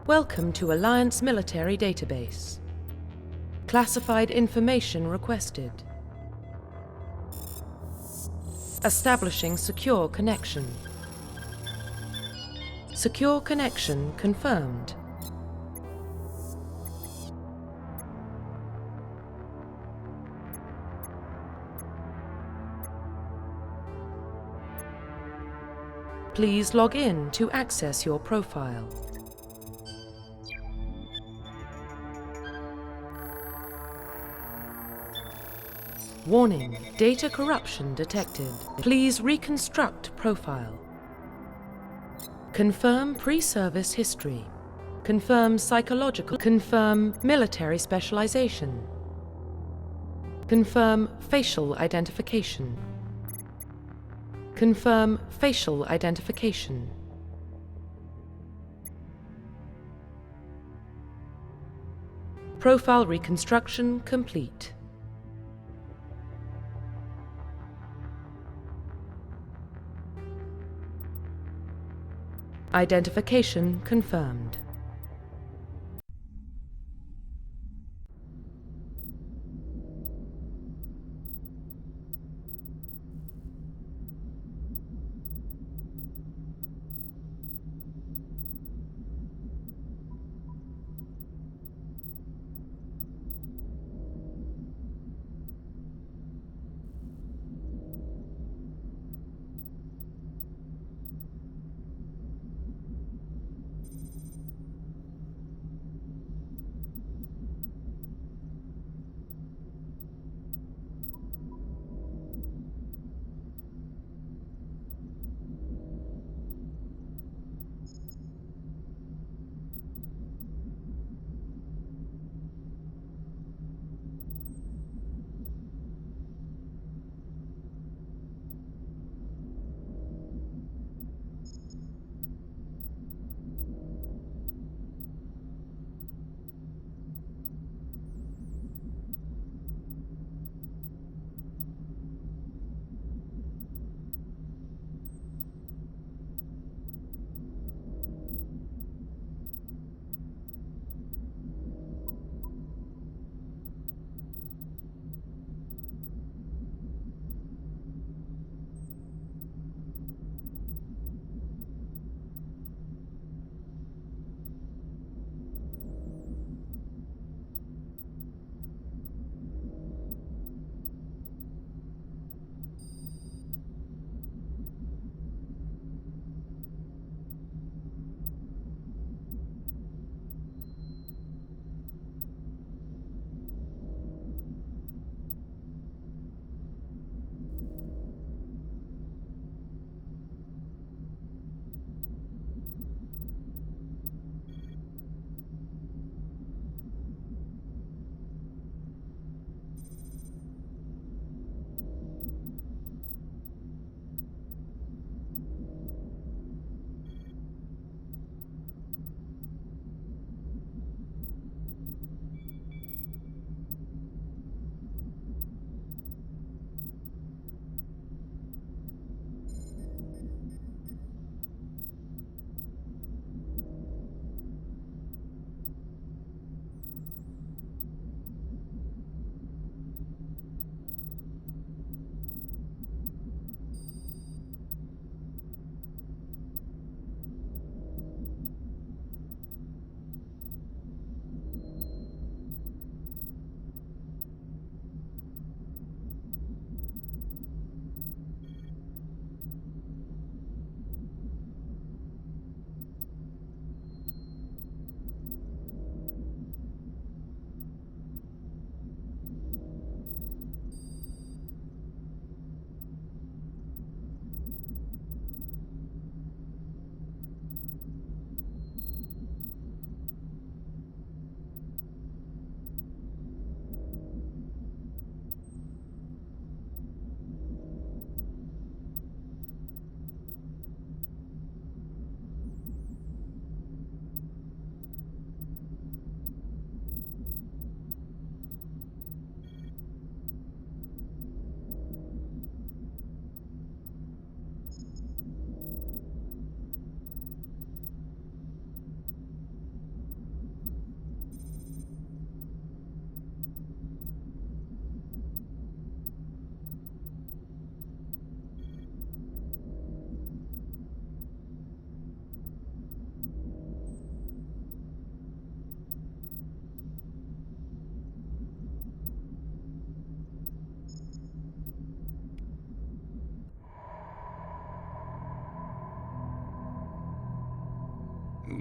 Welcome to Alliance Military Database. Classified information requested. Establishing secure connection. Secure connection confirmed. Please log in to access your profile. Warning, data corruption detected. Please reconstruct profile. Confirm pre-service history. Confirm psychological. Confirm military specialization. Confirm facial identification. Confirm facial identification. Profile reconstruction complete. Identification confirmed.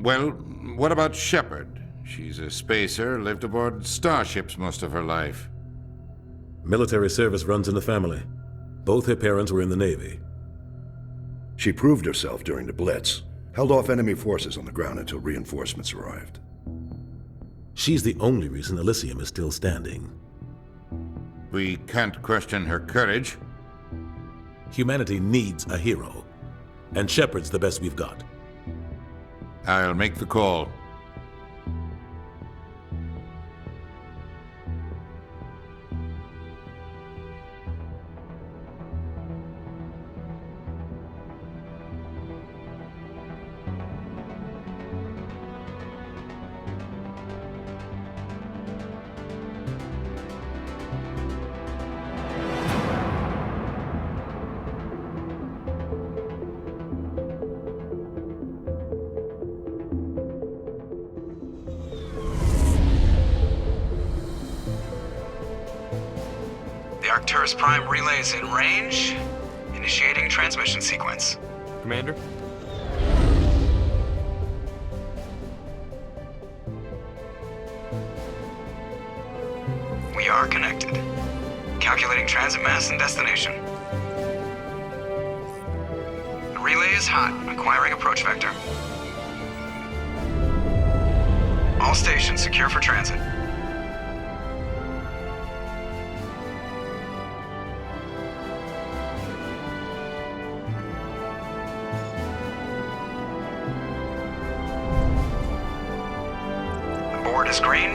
Well, what about Shepard? She's a spacer, lived aboard starships most of her life. Military service runs in the family. Both her parents were in the Navy. She proved herself during the Blitz, held off enemy forces on the ground until reinforcements arrived. She's the only reason Elysium is still standing. We can't question her courage. Humanity needs a hero, and Shepard's the best we've got. I'll make the call. The Arcturus Prime relay is in range. Initiating transmission sequence. Commander? We are connected. Calculating transit mass and destination. The relay is hot. Acquiring approach vector. All stations secure for transit. The board is green.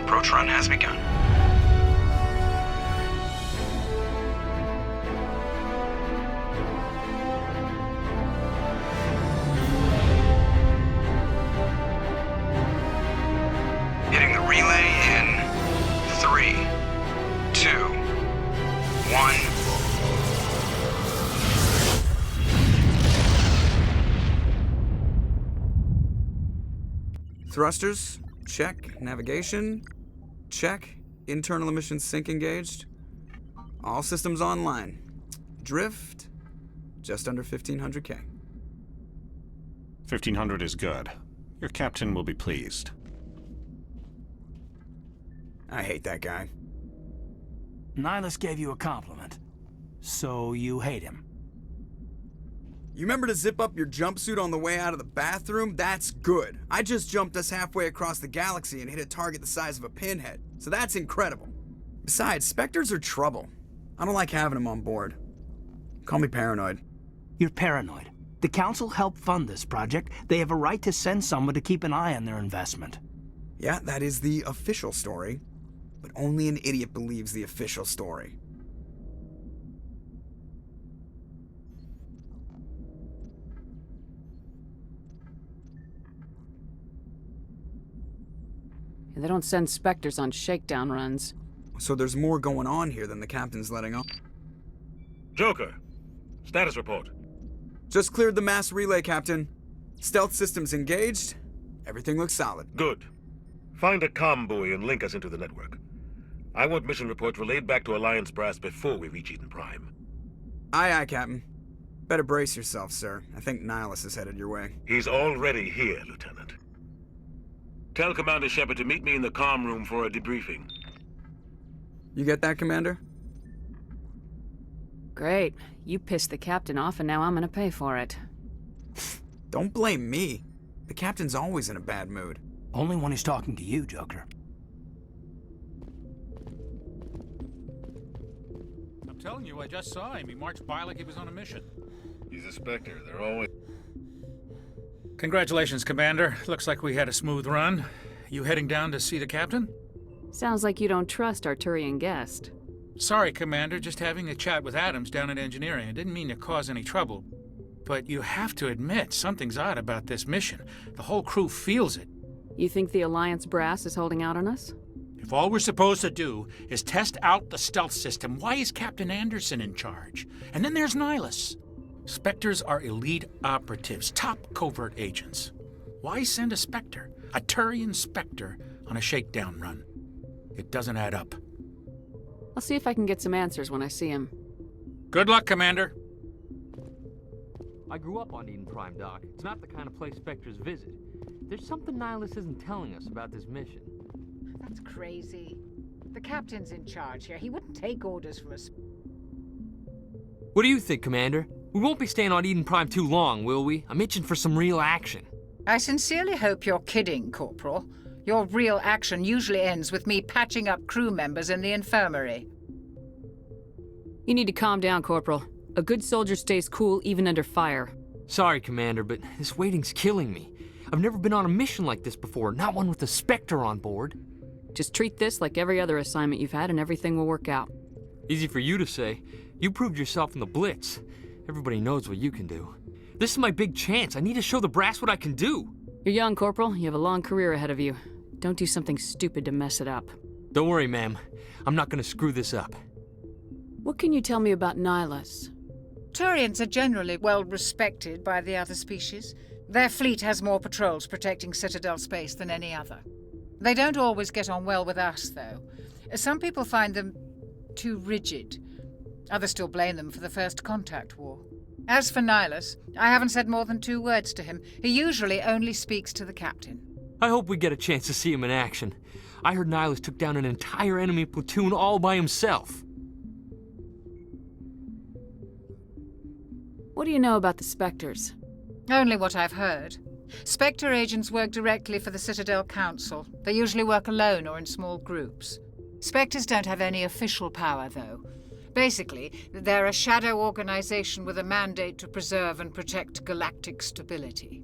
Approach run has begun. Hitting the relay in 3, 2, 1. Thrusters, check. Navigation, check. Internal emissions sync engaged. All systems online. Drift, just under 1500K. 1500 is good. Your captain will be pleased. I hate that guy. Nihilus gave you a compliment. So you hate him. You remember to zip up your jumpsuit on the way out of the bathroom? That's good. I just jumped us halfway across the galaxy and hit a target the size of a pinhead. So that's incredible. Besides, Spectres are trouble. I don't like having them on board. Call me paranoid. You're paranoid. The Council helped fund this project. They have a right to send someone to keep an eye on their investment. Yeah, that is the official story. But only an idiot believes the official story. They don't send Spectres on shakedown runs. So there's more going on here than the captain's letting on. Joker, status report. Just cleared the mass relay, Captain. Stealth systems engaged. Everything looks solid. Good. Find a comm buoy and link us into the network. I want mission reports relayed back to Alliance Brass before we reach Eden Prime. Aye, aye, Captain. Better brace yourself, sir. I think Nihilus is headed your way. He's already here, Lieutenant. Tell Commander Shepard to meet me in the comm room for a debriefing. You get that, Commander? Great. You pissed the captain off and now I'm gonna pay for it. Don't blame me. The captain's always in a bad mood. Only when he's talking to you, Joker. I'm telling you, I just saw him. He marched by like he was on a mission. He's a Spectre. They're always... Congratulations, Commander. Looks like we had a smooth run. You heading down to see the captain? Sounds like you don't trust Arturian guest. Sorry, Commander. Just having a chat with Adams down at engineering. I didn't mean to cause any trouble. But you have to admit, something's odd about this mission. The whole crew feels it. You think the Alliance brass is holding out on us? If all we're supposed to do is test out the stealth system, why is Captain Anderson in charge? And then there's Nihilus. Spectres are elite operatives, top covert agents. Why send a Spectre, a Turian Spectre, on a shakedown run? It doesn't add up. I'll see if I can get some answers when I see him. Good luck, Commander. I grew up on Eden Prime, Doc. It's not the kind of place Spectres visit. There's something Nihilus isn't telling us about this mission. That's crazy. The captain's in charge here. He wouldn't take orders from us. What do you think, Commander? We won't be staying on Eden Prime too long, will we? I'm itching for some real action. I sincerely hope you're kidding, Corporal. Your real action usually ends with me patching up crew members in the infirmary. You need to calm down, Corporal. A good soldier stays cool even under fire. Sorry, Commander, but this waiting's killing me. I've never been on a mission like this before, not one with a Spectre on board. Just treat this like every other assignment you've had and everything will work out. Easy for you to say. You proved yourself in the Blitz. Everybody knows what you can do. This is my big chance. I need to show the brass what I can do. You're young, Corporal. You have a long career ahead of you. Don't do something stupid to mess it up. Don't worry, ma'am. I'm not gonna screw this up. What can you tell me about Nihilus? Turians are generally well respected by the other species. Their fleet has more patrols protecting Citadel space than any other. They don't always get on well with us, though. Some people find them too rigid. Others still blame them for the First Contact War. As for Nihilus, I haven't said more than 2 words to him. He usually only speaks to the captain. I hope we get a chance to see him in action. I heard Nihilus took down an entire enemy platoon all by himself. What do you know about the Spectres? Only what I've heard. Spectre agents work directly for the Citadel Council. They usually work alone or in small groups. Spectres don't have any official power, though. Basically, they're a shadow organization with a mandate to preserve and protect galactic stability.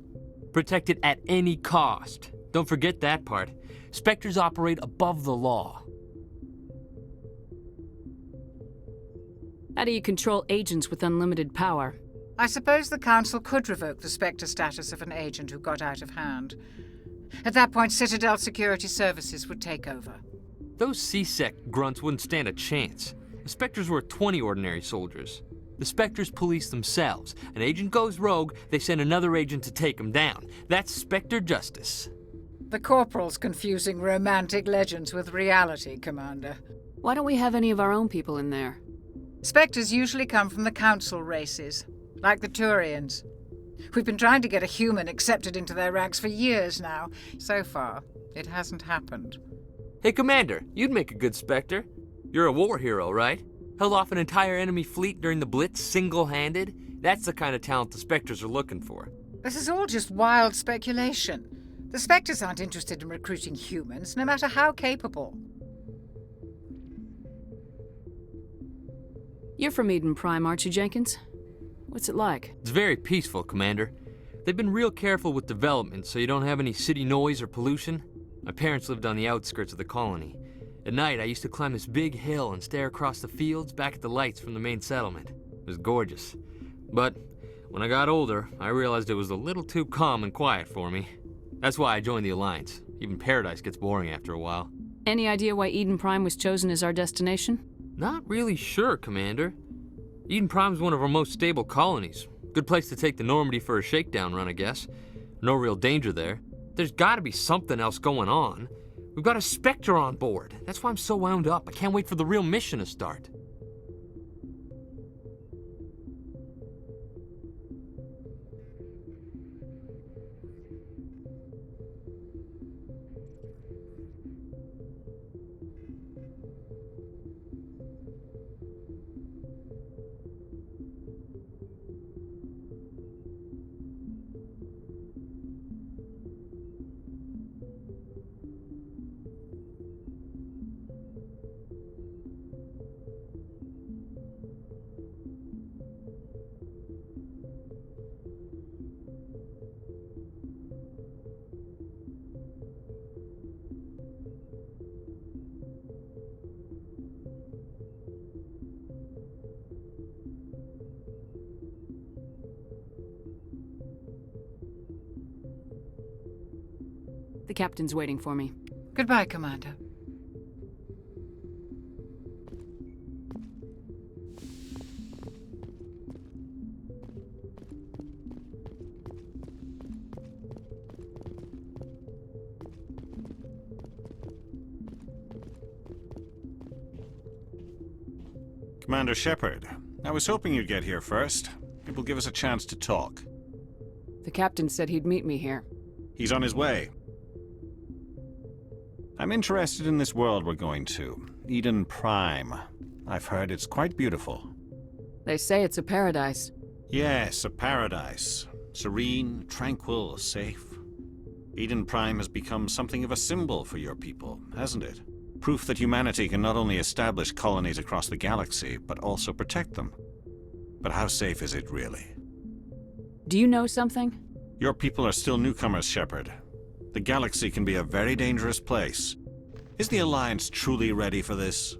Protect it at any cost. Don't forget that part. Spectres operate above the law. How do you control agents with unlimited power? I suppose the Council could revoke the Spectre status of an agent who got out of hand. At that point, Citadel Security Services would take over. Those C-Sec grunts wouldn't stand a chance. The Spectres were 20 ordinary soldiers. The Spectres police themselves. An agent goes rogue, they send another agent to take him down. That's Spectre justice. The Corporal's confusing romantic legends with reality, Commander. Why don't we have any of our own people in there? Spectres usually come from the Council races, like the Turians. We've been trying to get a human accepted into their ranks for years now. So far, it hasn't happened. Hey, Commander, you'd make a good Spectre. You're a war hero, right? Held off an entire enemy fleet during the Blitz single-handed? That's the kind of talent the Spectres are looking for. This is all just wild speculation. The Spectres aren't interested in recruiting humans, no matter how capable. You're from Eden Prime, aren't you, Jenkins? What's it like? It's very peaceful, Commander. They've been real careful with development so you don't have any city noise or pollution. My parents lived on the outskirts of the colony. At night, I used to climb this big hill and stare across the fields back at the lights from the main settlement. It was gorgeous. But when I got older, I realized it was a little too calm and quiet for me. That's why I joined the Alliance. Even Paradise gets boring after a while. Any idea why Eden Prime was chosen as our destination? Not really sure, Commander. Eden Prime's one of our most stable colonies. Good place to take the Normandy for a shakedown run, I guess. No real danger there. There's gotta be something else going on. We've got a Spectre on board. That's why I'm so wound up. I can't wait for the real mission to start. The captain's waiting for me. Goodbye, Commander. Commander Shepard, I was hoping you'd get here first. It will give us a chance to talk. The captain said he'd meet me here. He's on his way. I'm interested in this world we're going to, Eden Prime. I've heard it's quite beautiful. They say it's a paradise. Yes, a paradise. Serene, tranquil, safe. Eden Prime has become something of a symbol for your people, hasn't it? Proof that humanity can not only establish colonies across the galaxy, but also protect them. But how safe is it really? Do you know something? Your people are still newcomers, Shepard. The galaxy can be a very dangerous place. Is the Alliance truly ready for this?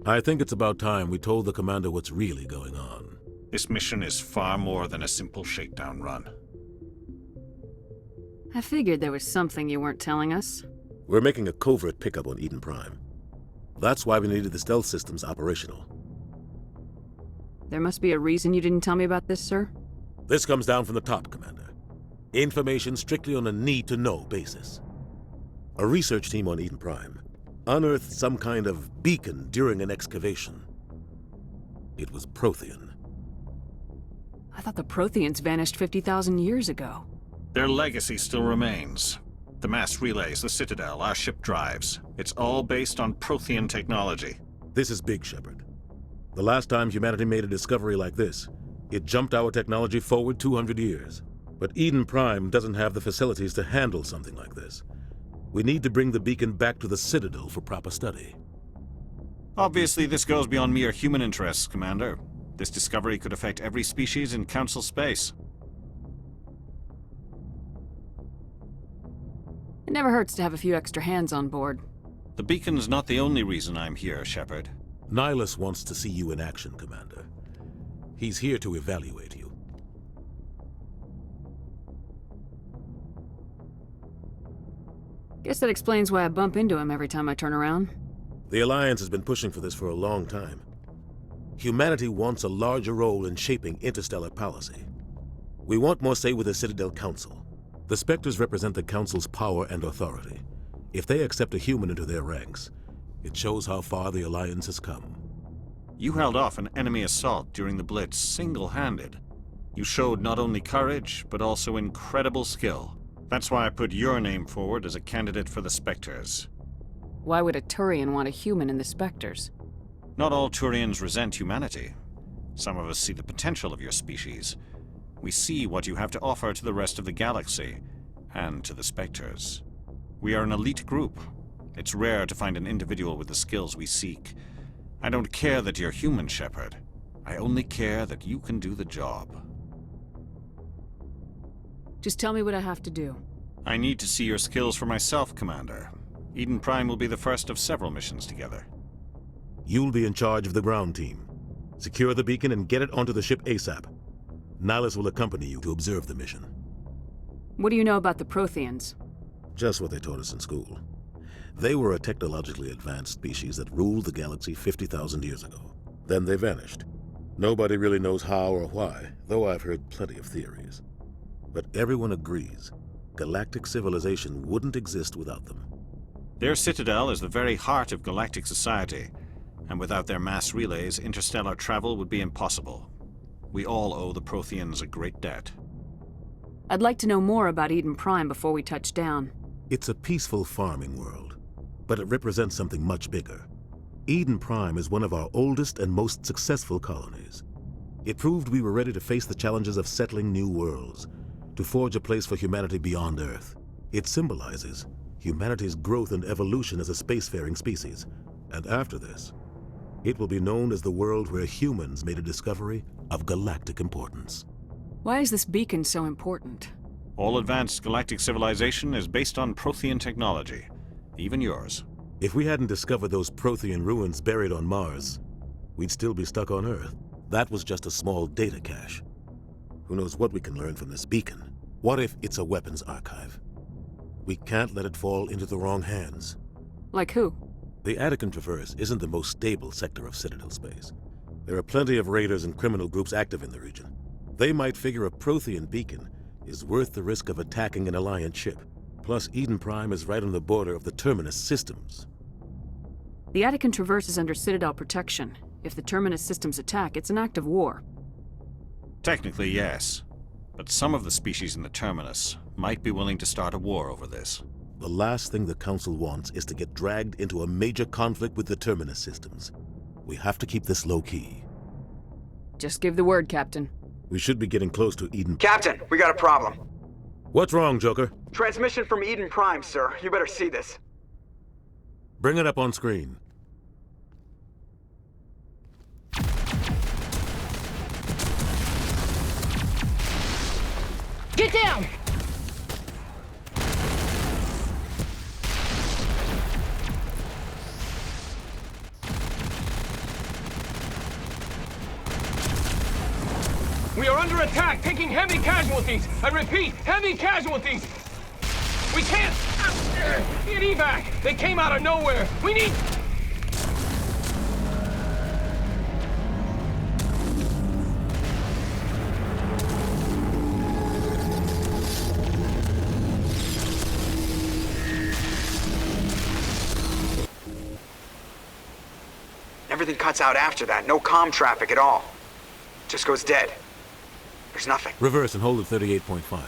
I think it's about time we told the commander what's really going on. This mission is far more than a simple shakedown run. I figured there was something you weren't telling us. We're making a covert pickup on Eden Prime. That's why we needed the stealth systems operational. There must be a reason you didn't tell me about this, sir? This comes down from the top, Commander. Information strictly on a need-to-know basis. A research team on Eden Prime unearthed some kind of beacon during an excavation. It was Prothean. I thought the Protheans vanished 50,000 years ago. Their legacy still remains. The mass relays, the Citadel, our ship drives. It's all based on Prothean technology. This is big, Shepard. The last time humanity made a discovery like this, it jumped our technology forward 200 years. But Eden Prime doesn't have the facilities to handle something like this. We need to bring the beacon back to the Citadel for proper study. Obviously, this goes beyond mere human interests, Commander. This discovery could affect every species in Council space. It never hurts to have a few extra hands on board. The beacon's not the only reason I'm here, Shepard. Nihilus wants to see you in action, Commander. He's here to evaluate you. Guess that explains why I bump into him every time I turn around. The Alliance has been pushing for this for a long time. Humanity wants a larger role in shaping interstellar policy. We want more say with the Citadel Council. The Spectres represent the Council's power and authority. If they accept a human into their ranks, it shows how far the Alliance has come. You held off an enemy assault during the Blitz single-handed. You showed not only courage, but also incredible skill. That's why I put your name forward as a candidate for the Spectres. Why would a Turian want a human in the Spectres? Not all Turians resent humanity. Some of us see the potential of your species. We see what you have to offer to the rest of the galaxy, and to the Spectres. We are an elite group. It's rare to find an individual with the skills we seek. I don't care that you're human, Shepard. I only care that you can do the job. Just tell me what I have to do. I need to see your skills for myself, Commander. Eden Prime will be the first of several missions together. You'll be in charge of the ground team. Secure the beacon and get it onto the ship ASAP. Nihilus will accompany you to observe the mission. What do you know about the Protheans? Just what they taught us in school. They were a technologically advanced species that ruled the galaxy 50,000 years ago. Then they vanished. Nobody really knows how or why, though I've heard plenty of theories. But everyone agrees, galactic civilization wouldn't exist without them. Their citadel is the very heart of galactic society, and without their mass relays, interstellar travel would be impossible. We all owe the Protheans a great debt. I'd like to know more about Eden Prime before we touch down. It's a peaceful farming world, but it represents something much bigger. Eden Prime is one of our oldest and most successful colonies. It proved we were ready to face the challenges of settling new worlds, to forge a place for humanity beyond Earth. It symbolizes humanity's growth and evolution as a spacefaring species. And after this, it will be known as the world where humans made a discovery of galactic importance. Why is this beacon so important? All advanced galactic civilization is based on Prothean technology, even yours. If we hadn't discovered those Prothean ruins buried on Mars, we'd still be stuck on Earth. That was just a small data cache. Who knows what we can learn from this beacon? What if it's a weapons archive? We can't let it fall into the wrong hands. Like who? The Attican Traverse isn't the most stable sector of Citadel space. There are plenty of raiders and criminal groups active in the region. They might figure a Prothean beacon is worth the risk of attacking an Alliance ship. Plus, Eden Prime is right on the border of the Terminus systems. The Attican Traverse is under Citadel protection. If the Terminus systems attack, it's an act of war. Technically, yes. But some of the species in the Terminus might be willing to start a war over this. The last thing the Council wants is to get dragged into a major conflict with the Terminus systems. We have to keep this low-key. Just give the word, Captain. We should be getting close to Eden. Captain, we got a problem. What's wrong, Joker? Transmission from Eden Prime, sir. You better see this. Bring it up on screen. Get down! We are under attack, taking heavy casualties. I repeat, heavy casualties. We can't get evac. They came out of nowhere. We need... Everything cuts out after that. No comm traffic at all. Just goes dead. There's nothing. Reverse and hold at 38.5.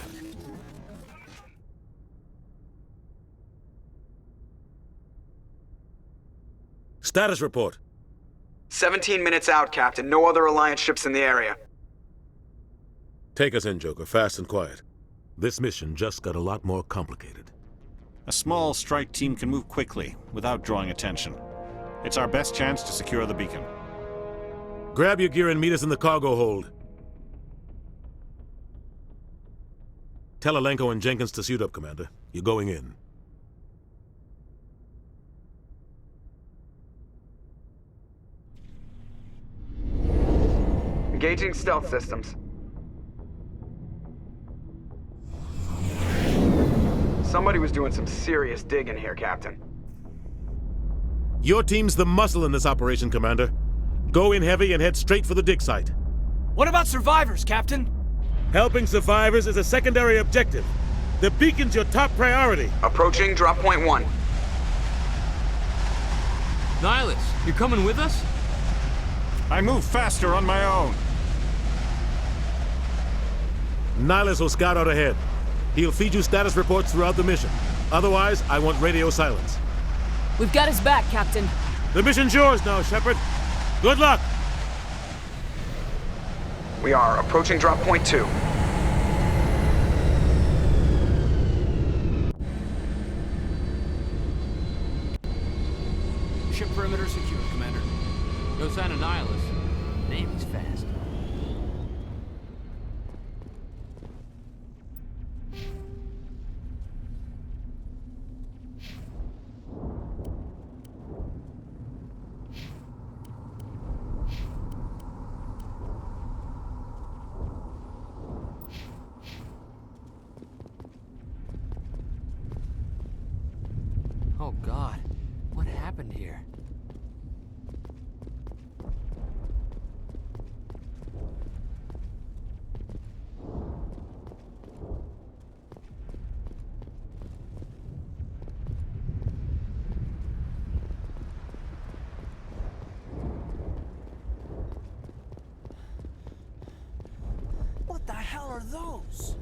Status report. 17 minutes out, Captain. No other Alliance ships in the area. Take us in, Joker, fast and quiet. This mission just got a lot more complicated. A small strike team can move quickly, without drawing attention. It's our best chance to secure the beacon. Grab your gear and meet us in the cargo hold. Tell Alenko and Jenkins to suit up, Commander. You're going in. Engaging stealth systems. Somebody was doing some serious digging here, Captain. Your team's the muscle in this operation, Commander. Go in heavy and head straight for the dig site. What about survivors, Captain? Helping survivors is a secondary objective. The beacon's your top priority. Approaching drop point 1. Nihilus, you coming with us? I move faster on my own. Nihilus will scout out ahead. He'll feed you status reports throughout the mission. Otherwise, I want radio silence. We've got his back, Captain. The mission's yours now, Shepard. Good luck! We are approaching drop point 2. Ship perimeter secure, Commander. No sign of Nihilus. Name is fast. Oh God, what happened here? What the hell are those?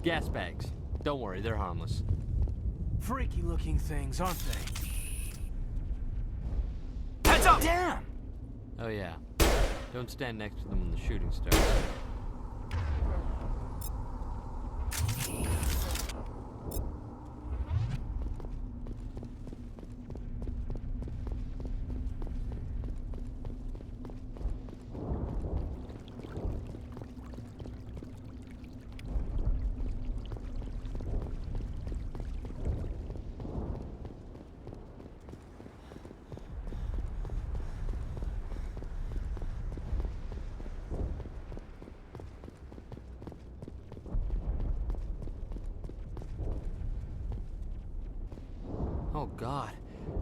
Gas bags. Don't worry, they're harmless. Freaky looking things, aren't they? Heads up! Damn! Oh yeah. Don't stand next to them when the shooting starts. Oh God,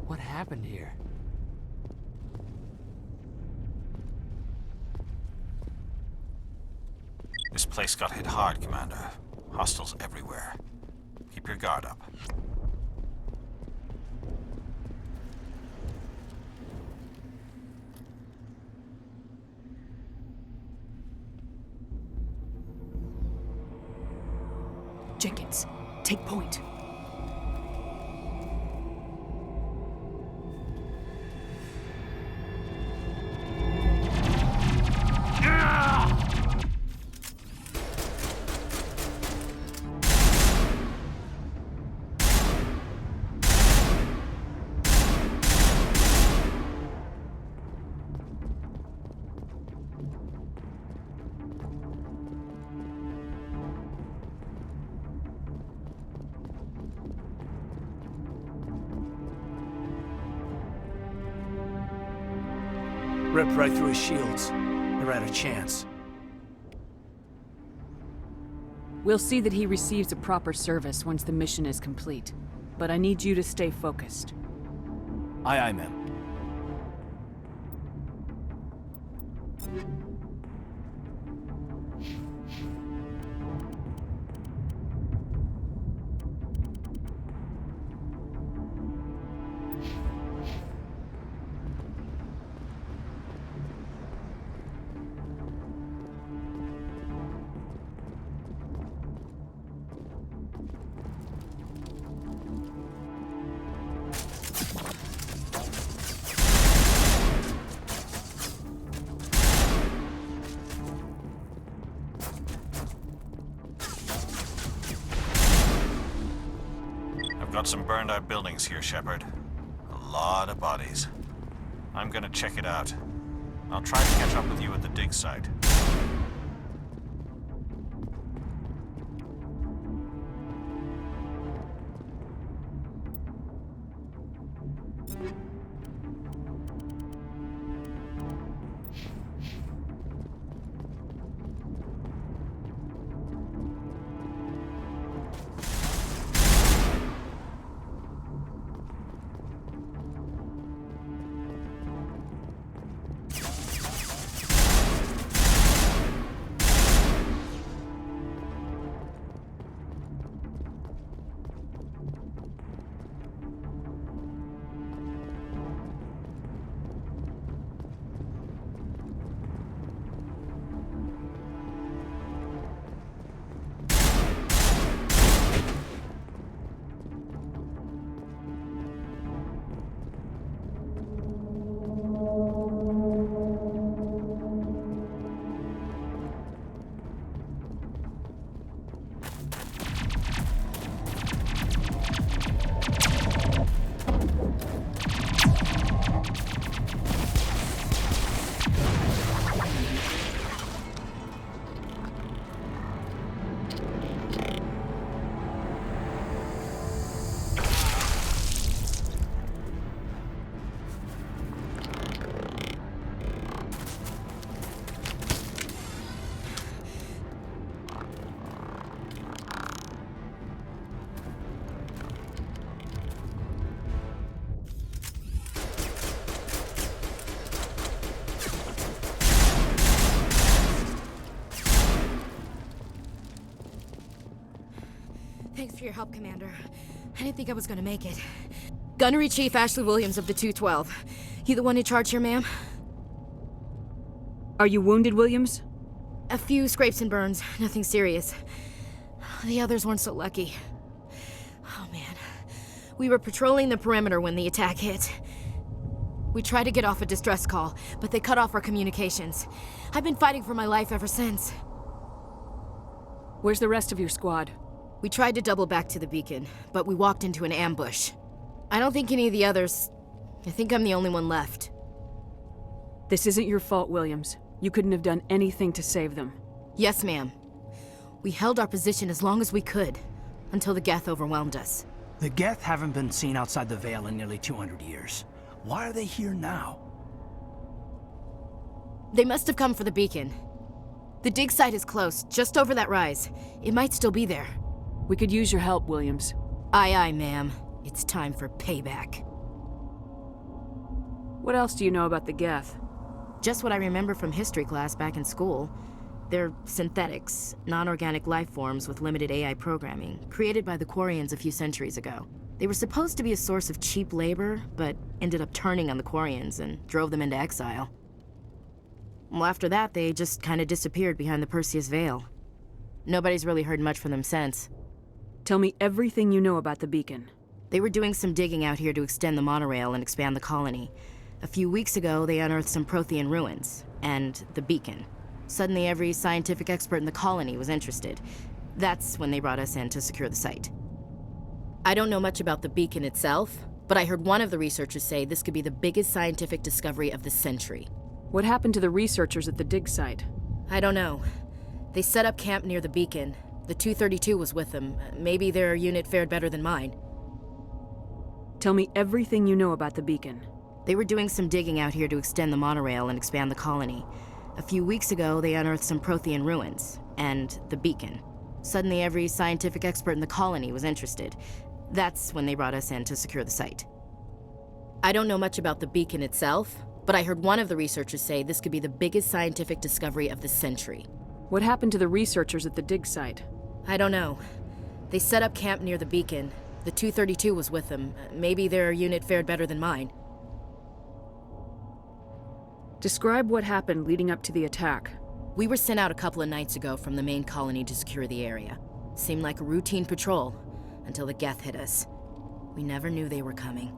what happened here? This place got hit hard, Commander. Hostiles everywhere. Keep your guard up. Jenkins, take point. Ripped right through his shields. Never had a chance. We'll see that he receives a proper service once the mission is complete. But I need you to stay focused. Aye, aye, ma'am. Got some burned out buildings here, Shepard. A lot of bodies. I'm gonna check it out. I'll try to catch up with you at the dig site. Thanks for your help, Commander. I didn't think I was gonna make it. Gunnery Chief Ashley Williams of the 212. You the one in charge here, ma'am? Are you wounded, Williams? A few scrapes and burns, nothing serious. The others weren't so lucky. Oh man. We were patrolling the perimeter when the attack hit. We tried to get off a distress call, but they cut off our communications. I've been fighting for my life ever since. Where's the rest of your squad? We tried to double back to the beacon, but we walked into an ambush. I don't think any of the others... I think I'm the only one left. This isn't your fault, Williams. You couldn't have done anything to save them. Yes, ma'am. We held our position as long as we could, until the Geth overwhelmed us. The Geth haven't been seen outside the Veil in nearly 200 years. Why are they here now? They must have come for the beacon. The dig site is close, just over that rise. It might still be there. We could use your help, Williams. Aye, aye, ma'am. It's time for payback. What else do you know about the Geth? Just what I remember from history class back in school. They're synthetics, non-organic life forms with limited AI programming, created by the Quarians a few centuries ago. They were supposed to be a source of cheap labor, but ended up turning on the Quarians and drove them into exile. Well, after that, they just kind of disappeared behind the Perseus Veil. Nobody's really heard much from them since. Tell me everything you know about the beacon. They were doing some digging out here to extend the monorail and expand the colony. A few weeks ago, they unearthed some Prothean ruins, and the beacon. Suddenly, every scientific expert in the colony was interested. That's when they brought us in to secure the site. I don't know much about the beacon itself, but I heard one of the researchers say this could be the biggest scientific discovery of the century. What happened to the researchers at the dig site? I don't know. They set up camp near the beacon. The 232 was with them. Maybe their unit fared better than mine. Tell me everything you know about the beacon. They were doing some digging out here to extend the monorail and expand the colony. A few weeks ago, they unearthed some Prothean ruins, and the beacon. Suddenly, every scientific expert in the colony was interested. That's when they brought us in to secure the site. I don't know much about the beacon itself, but I heard one of the researchers say this could be the biggest scientific discovery of the century. What happened to the researchers at the dig site? I don't know. They set up camp near the beacon. The 232 was with them. Maybe their unit fared better than mine. Describe what happened leading up to the attack. We were sent out a couple of nights ago from the main colony to secure the area. Seemed like a routine patrol, until the Geth hit us. We never knew they were coming.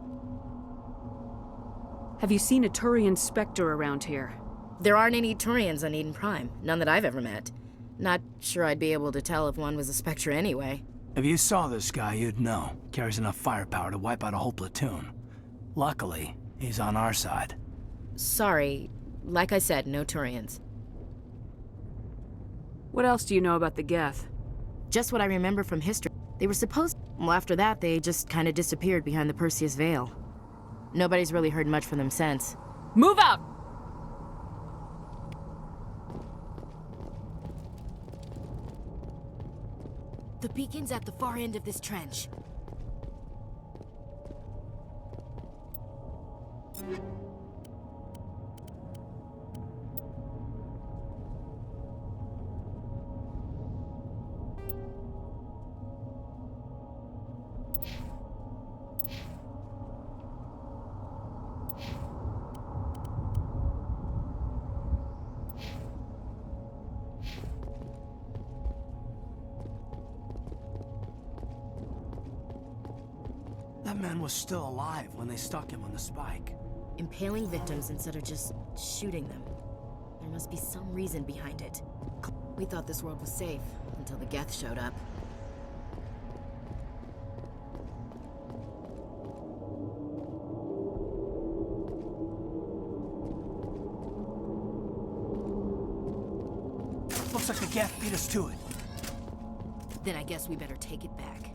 Have you seen a Turian Spectre around here? There aren't any Turians on Eden Prime. None that I've ever met. Not sure I'd be able to tell if one was a Spectre anyway. If you saw this guy, you'd know. Carries enough firepower to wipe out a whole platoon. Luckily, he's on our side. Sorry. Like I said, no Turians. What else do you know about the Geth? Just what I remember from history. They were supposed... Well, after that, they just kind of disappeared behind the Perseus Veil. Nobody's really heard much from them since. Move out! The beacon's at the far end of this trench. That man was still alive when they stuck him on the spike. Impaling victims instead of just shooting them. There must be some reason behind it. We thought this world was safe until the Geth showed up. Looks like the Geth beat us to it. Then I guess we better take it back.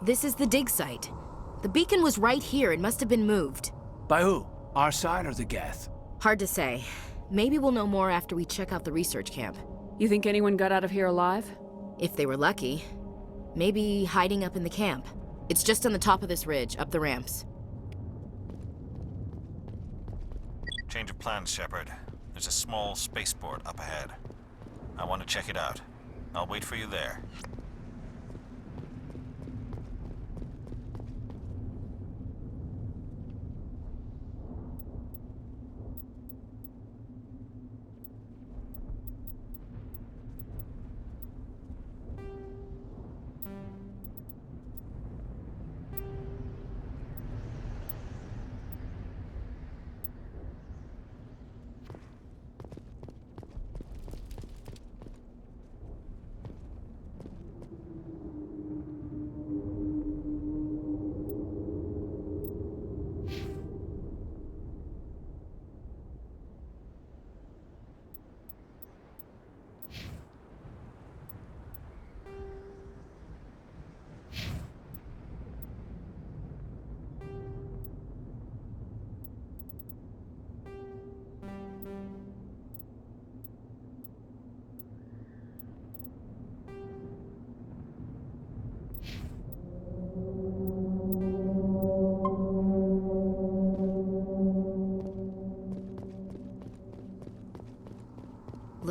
This is the dig site. The beacon was right here. It must have been moved. By who? Our side or the Geth? Hard to say. Maybe we'll know more after we check out the research camp. You think anyone got out of here alive? If they were lucky. Maybe hiding up in the camp. It's just on the top of this ridge, up the ramps. Change of plans, Shepard. There's a small spaceport up ahead. I want to check it out. I'll wait for you there.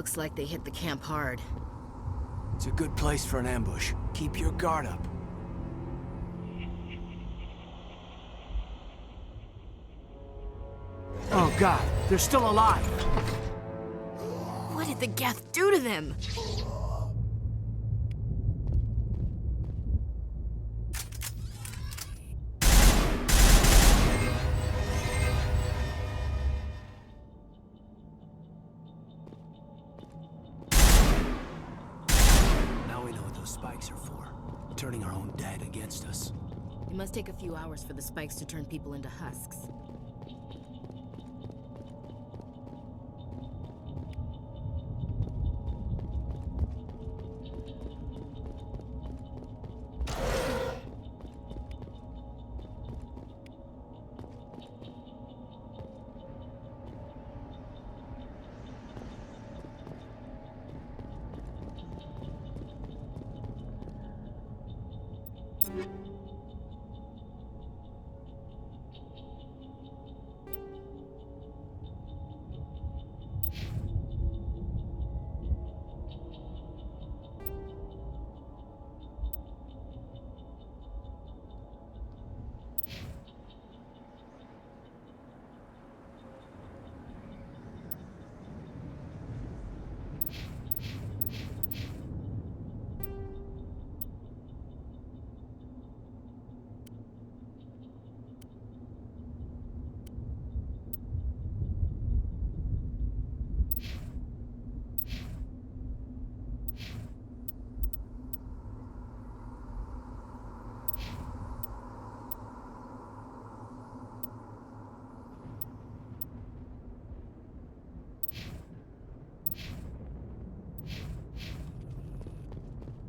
Looks like they hit the camp hard. It's a good place for an ambush. Keep your guard up. Oh god, they're still alive! What did the Geth do to them? Now we know what those spikes are for. Turning our own dead against us. It must take a few hours for the spikes to turn people into husks.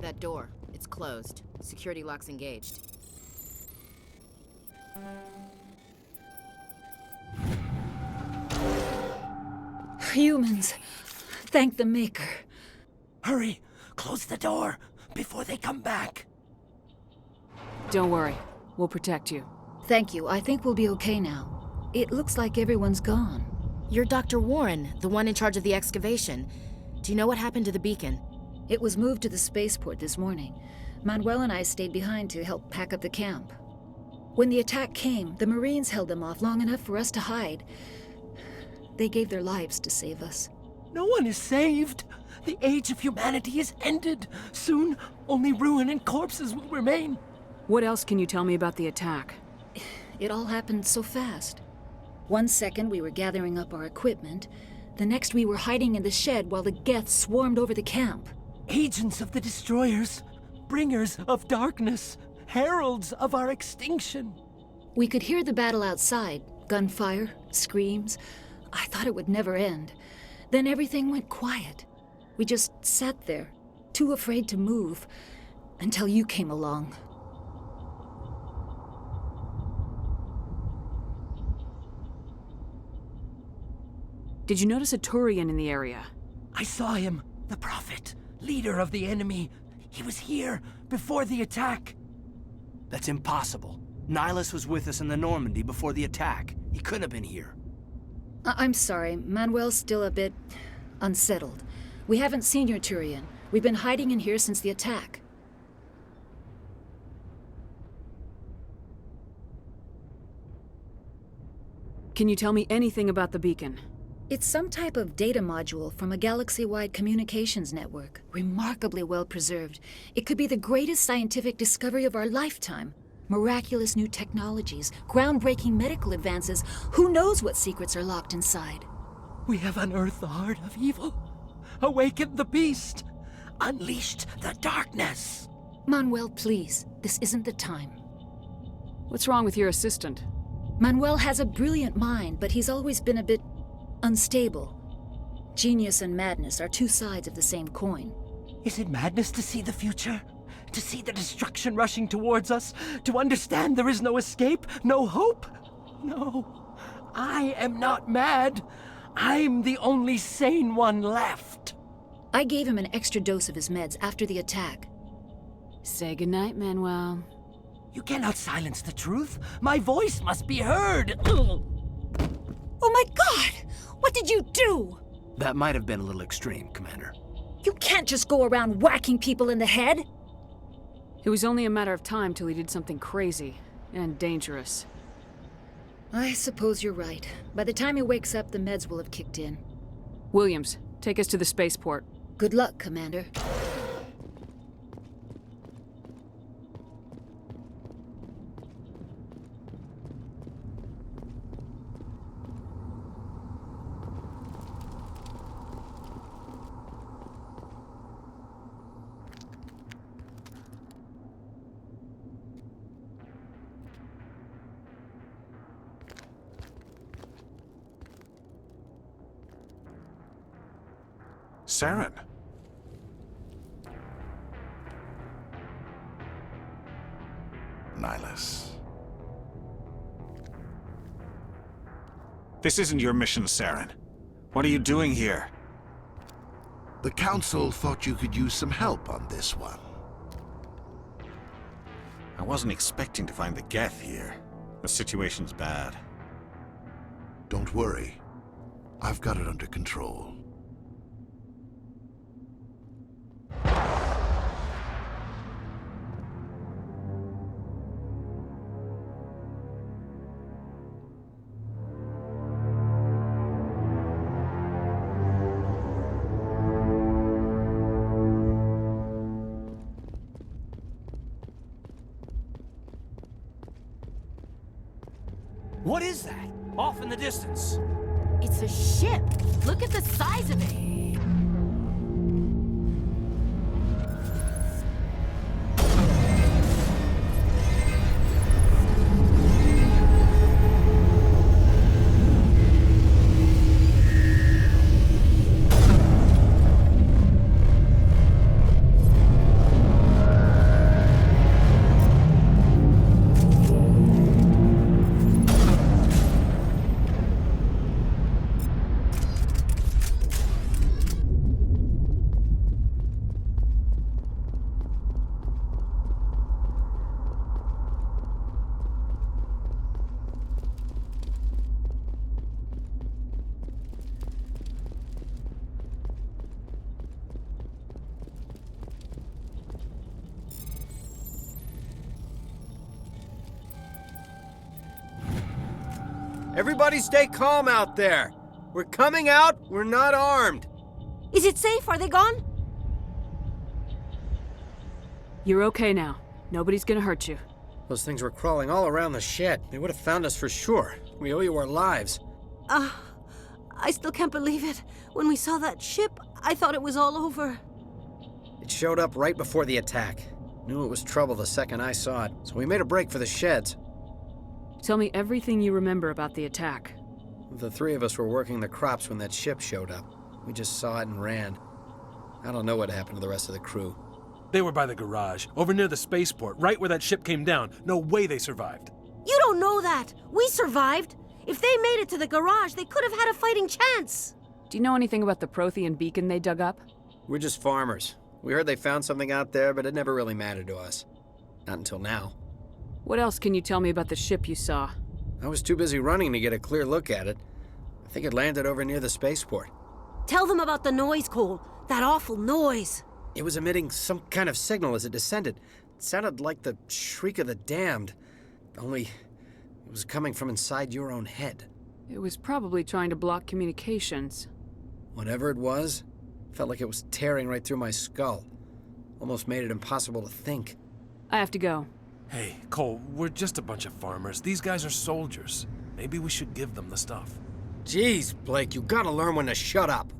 That door, it's closed. Security lock's engaged. Humans. Thank the Maker. Hurry! Close the door before they come back! Don't worry. We'll protect you. Thank you. I think we'll be okay now. It looks like everyone's gone. You're Dr. Warren, the one in charge of the excavation. Do you know what happened to the beacon? It was moved to the spaceport this morning. Manuel and I stayed behind to help pack up the camp. When the attack came, the Marines held them off long enough for us to hide. They gave their lives to save us. No one is saved! The age of humanity is ended! Soon, only ruin and corpses will remain! What else can you tell me about the attack? It all happened so fast. 1 second we were gathering up our equipment, the next we were hiding in the shed while the Geth swarmed over the camp. Agents of the Destroyers, bringers of darkness, heralds of our extinction. We could hear the battle outside, gunfire, screams. I thought it would never end. Then everything went quiet. We just sat there, too afraid to move, until you came along. Did you notice a Turian in the area? I saw him, the Prophet, leader of the enemy. He was here before the attack. That's impossible. Nihilus was with us in the Normandy before the attack. He couldn't have been here. I'm sorry, Manuel's still a bit unsettled. We haven't seen your Turian. We've been hiding in here since the attack. Can you tell me anything about the beacon? It's some type of data module from a galaxy-wide communications network. Remarkably well preserved. It could be the greatest scientific discovery of our lifetime. Miraculous new technologies, groundbreaking medical advances. Who knows what secrets are locked inside? We have unearthed the heart of evil, awakened the beast, unleashed the darkness. Manuel, please. This isn't the time. What's wrong with your assistant? Manuel has a brilliant mind, but he's always been a bit unstable. Genius and madness are two sides of the same coin. Is it madness to see the future? To see the destruction rushing towards us? To understand there is no escape? No hope? No. I am not mad. I'm the only sane one left. I gave him an extra dose of his meds after the attack. Say goodnight, Manuel. You cannot silence the truth. My voice must be heard. Oh my God! What did you do? That might have been a little extreme, Commander. You can't just go around whacking people in the head! It was only a matter of time till he did something crazy and dangerous. I suppose you're right. By the time he wakes up, the meds will have kicked in. Williams, take us to the spaceport. Good luck, Commander. Saren. Nihilus. This isn't your mission, Saren. What are you doing here? The Council thought you could use some help on this one. I wasn't expecting to find the Geth here. The situation's bad. Don't worry. I've got it under control. What is that? Off in the distance. It's a ship. Look at the size of it. Everybody stay calm out there. We're coming out, we're not armed. Is it safe? Are they gone? You're okay now. Nobody's gonna hurt you. Those things were crawling all around the shed. They would have found us for sure. We owe you our lives. I still can't believe it. When we saw that ship, I thought it was all over. It showed up right before the attack. Knew it was trouble the second I saw it, so we made a break for the sheds. Tell me everything you remember about the attack. The three of us were working the crops when that ship showed up. We just saw it and ran. I don't know what happened to the rest of the crew. They were by the garage, over near the spaceport, right where that ship came down. No way they survived. You don't know that. We survived. If they made it to the garage, they could have had a fighting chance. Do you know anything about the Prothean beacon they dug up? We're just farmers. We heard they found something out there, but it never really mattered to us. Not until now. What else can you tell me about the ship you saw? I was too busy running to get a clear look at it. I think it landed over near the spaceport. Tell them about the noise, Cole. That awful noise. It was emitting some kind of signal as it descended. It sounded like the shriek of the damned. Only it was coming from inside your own head. It was probably trying to block communications. Whatever it was, felt like it was tearing right through my skull. Almost made it impossible to think. I have to go. Hey, Cole, we're just a bunch of farmers. These guys are soldiers. Maybe we should give them the stuff. Jeez, Blake, you gotta learn when to shut up.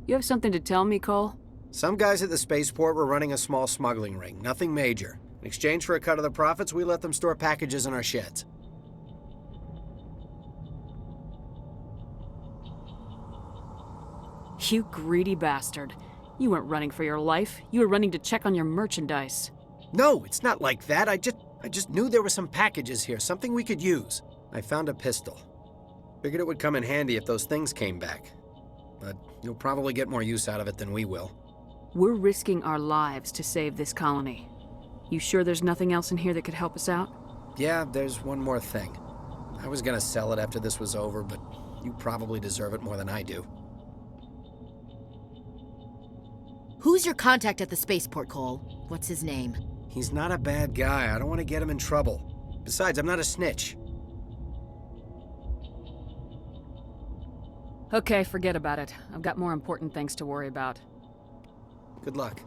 You have something to tell me, Cole? Some guys at the spaceport were running a small smuggling ring, nothing major. In exchange for a cut of the profits, we let them store packages in our sheds. You greedy bastard. You weren't running for your life. You were running to check on your merchandise. No, it's not like that. I just knew there were some packages here, something we could use. I found a pistol. Figured it would come in handy if those things came back. But you'll probably get more use out of it than we will. We're risking our lives to save this colony. You sure there's nothing else in here that could help us out? Yeah, there's one more thing. I was gonna sell it after this was over, but you probably deserve it more than I do. Who's your contact at the spaceport, Cole? What's his name? He's not a bad guy. I don't want to get him in trouble. Besides, I'm not a snitch. Okay, forget about it. I've got more important things to worry about. Good luck.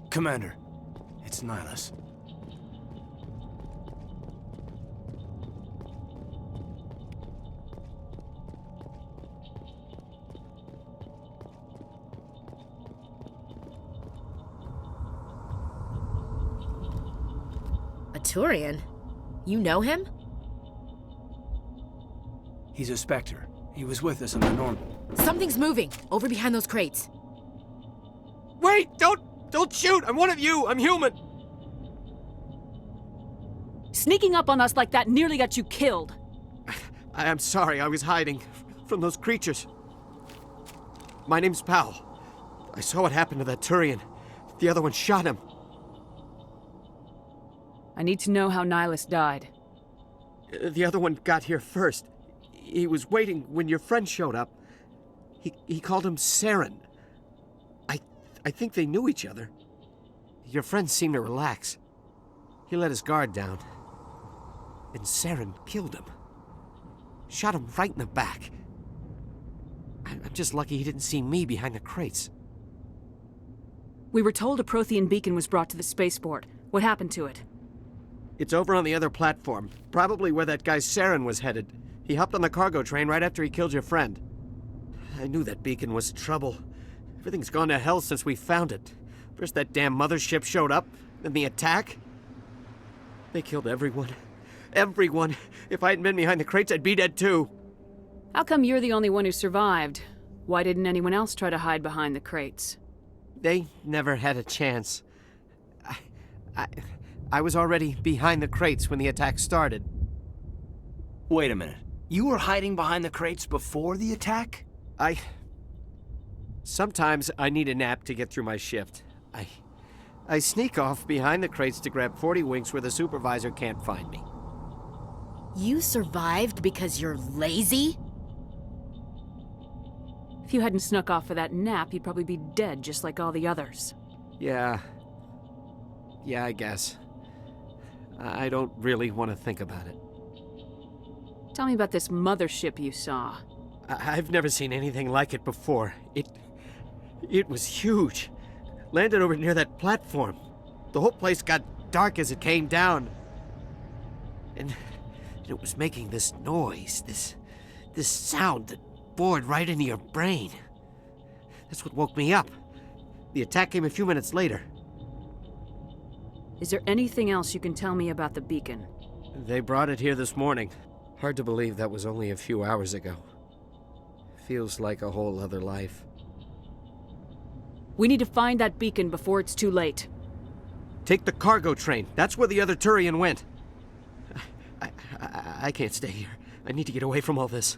Commander, it's Nihilus. A Turian? You know him? He's a Spectre. He was with us on the Norm. Something's moving, over behind those crates. Wait! Don't shoot! I'm one of you! I'm human! Sneaking up on us like that nearly got you killed. I am sorry, I was hiding from those creatures. My name's Powell. I saw what happened to that Turian. The other one shot him. I need to know how Nihilus died. The other one got here first. He was waiting when your friend showed up. He called him Saren. I think they knew each other. Your friend seemed to relax. He let his guard down. And Saren killed him. Shot him right in the back. I'm just lucky he didn't see me behind the crates. We were told a Prothean beacon was brought to the spaceport. What happened to it? It's over on the other platform. Probably where that guy Saren was headed. He hopped on the cargo train right after he killed your friend. I knew that beacon was trouble. Everything's gone to hell since we found it. First that damn mothership showed up, then the attack. They killed everyone. Everyone. If I hadn't been behind the crates, I'd be dead too. How come you're the only one who survived? Why didn't anyone else try to hide behind the crates? They never had a chance. I was already behind the crates when the attack started. Wait a minute. You were hiding behind the crates before the attack? Sometimes I need a nap to get through my shift. I sneak off behind the crates to grab 40 winks where the supervisor can't find me. You survived because you're lazy? If you hadn't snuck off for that nap, you'd probably be dead just like all the others. Yeah, I guess. I don't really want to think about it. Tell me about this mothership you saw. I've never seen anything like it before. It was huge. Landed over near that platform. The whole place got dark as it came down. And it was making this noise, this sound that bored right into your brain. That's what woke me up. The attack came a few minutes later. Is there anything else you can tell me about the beacon? They brought it here this morning. Hard to believe that was only a few hours ago. Feels like a whole other life. We need to find that beacon before it's too late. Take the cargo train. That's where the other Turian went. I can't stay here. I need to get away from all this.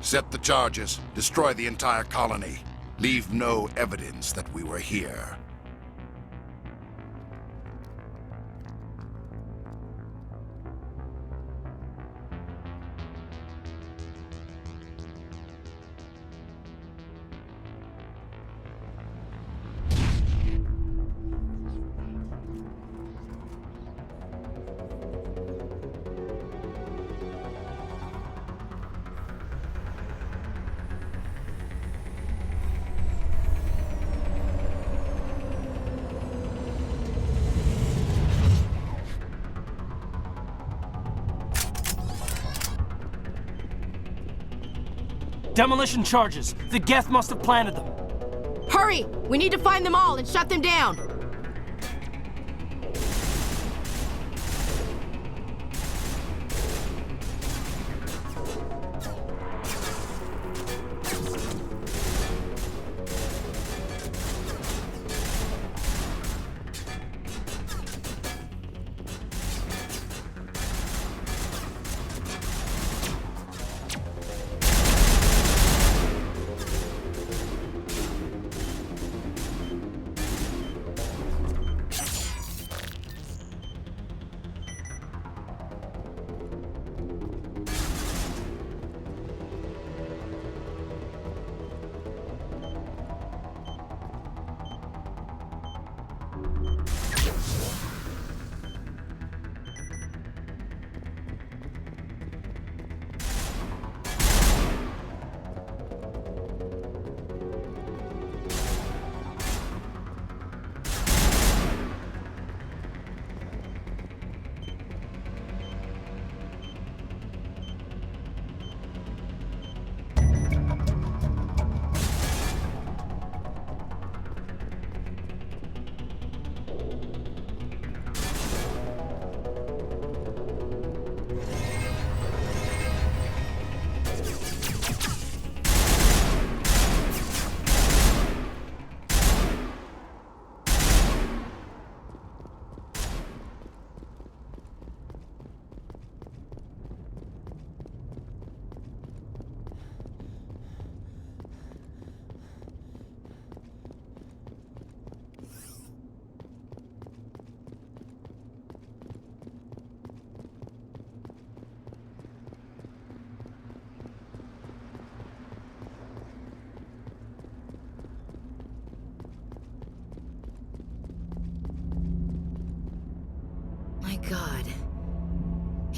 Set the charges. Destroy the entire colony. Leave no evidence that we were here. Demolition charges. The Geth must have planted them. Hurry! We need to find them all and shut them down!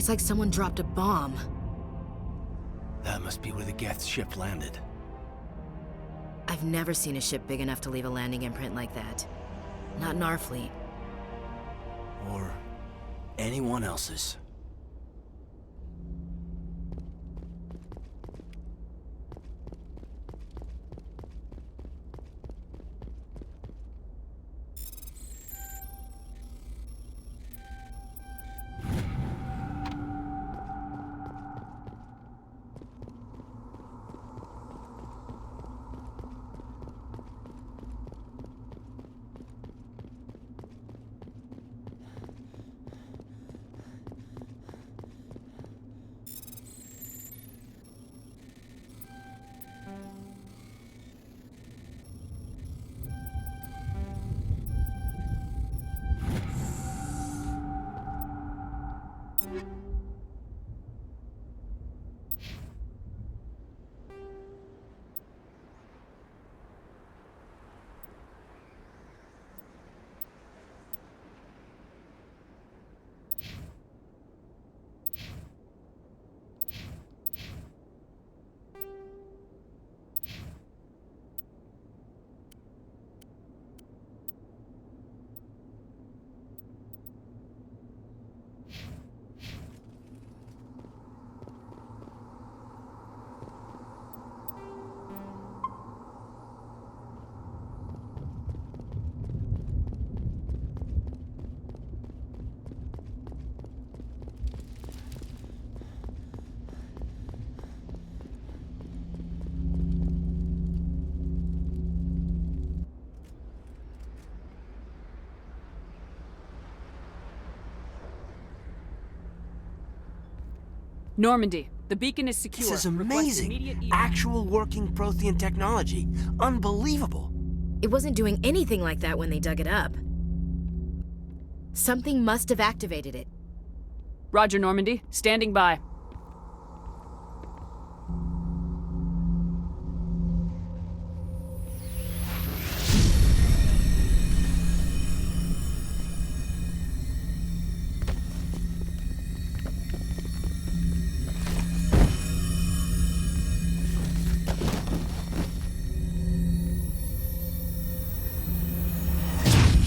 Looks like someone dropped a bomb. That must be where the Geth ship landed. I've never seen a ship big enough to leave a landing imprint like that. Not in our fleet. Or anyone else's. Normandy, the beacon is secure. This is Request amazing. immediate Actual working Prothean technology. Unbelievable. It wasn't doing anything like that when they dug it up. Something must have activated it. Roger, Normandy. Standing by.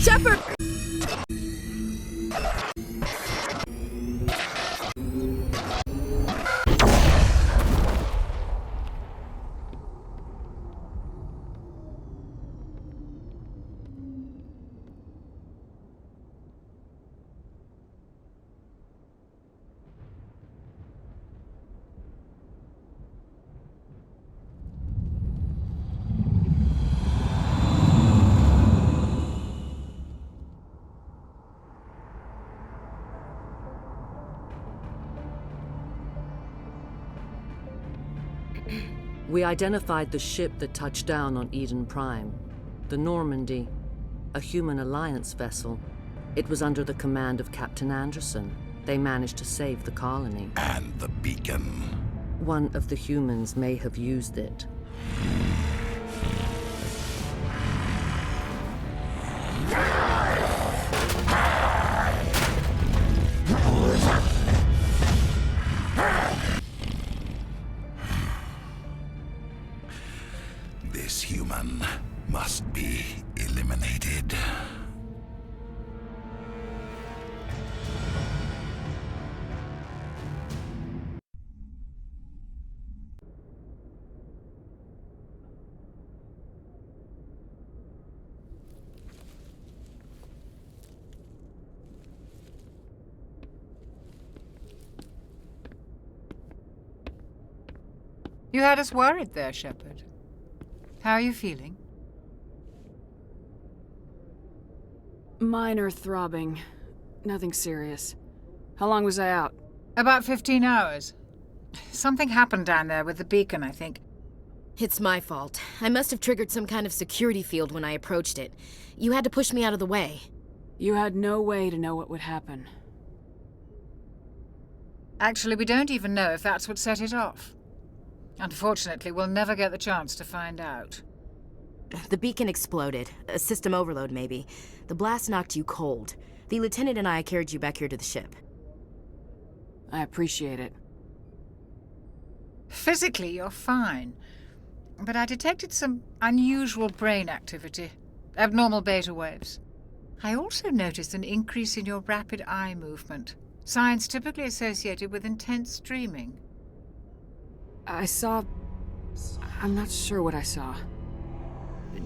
Shepard! We identified the ship that touched down on Eden Prime, the Normandy, a human alliance vessel. It was under the command of Captain Anderson. They managed to save the colony. And the beacon. One of the humans may have used it. This human must be eliminated. You had us worried there, Shepard. How are you feeling? Minor throbbing. Nothing serious. How long was I out? About 15 hours. Something happened down there with the beacon, I think. It's my fault. I must have triggered some kind of security field when I approached it. You had to push me out of the way. You had no way to know what would happen. Actually, we don't even know if that's what set it off. Unfortunately, we'll never get the chance to find out. The beacon exploded. A system overload, maybe. The blast knocked you cold. The lieutenant and I carried you back here to the ship. I appreciate it. Physically, you're fine. But I detected some unusual brain activity. Abnormal beta waves. I also noticed an increase in your rapid eye movement. Signs typically associated with intense dreaming. I saw... I'm not sure what I saw.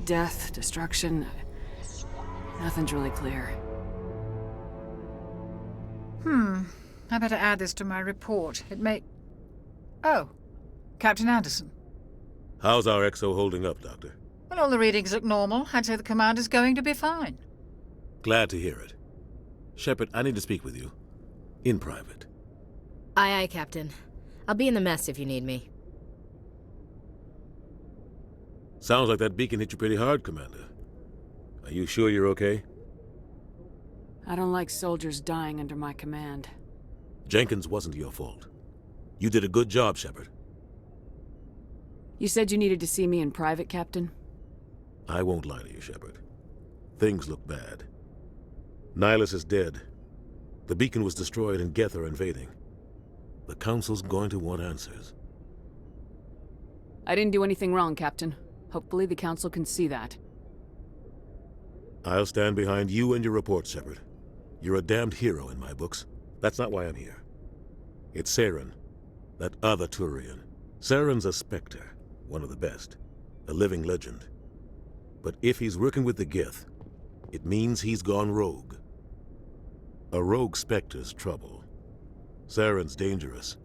Death, destruction... Nothing's really clear. I better add this to my report. It may... Oh, Captain Anderson. How's our XO holding up, Doctor? Well, all the readings look normal. I'd say the commander's going to be fine. Glad to hear it. Shepard, I need to speak with you. In private. Aye, aye, Captain. I'll be in the mess if you need me. Sounds like that beacon hit you pretty hard, Commander. Are you sure you're okay? I don't like soldiers dying under my command. Jenkins wasn't your fault. You did a good job, Shepard. You said you needed to see me in private, Captain? I won't lie to you, Shepard. Things look bad. Nihilus is dead. The beacon was destroyed and Geth are invading. The Council's going to want answers. I didn't do anything wrong, Captain. Hopefully the Council can see that. I'll stand behind you and your report, Shepard. You're a damned hero in my books. That's not why I'm here. It's Saren, that other Turian. Saren's a Spectre, one of the best. A living legend. But if he's working with the Geth, it means he's gone rogue. A rogue Spectre's trouble. Saren's dangerous,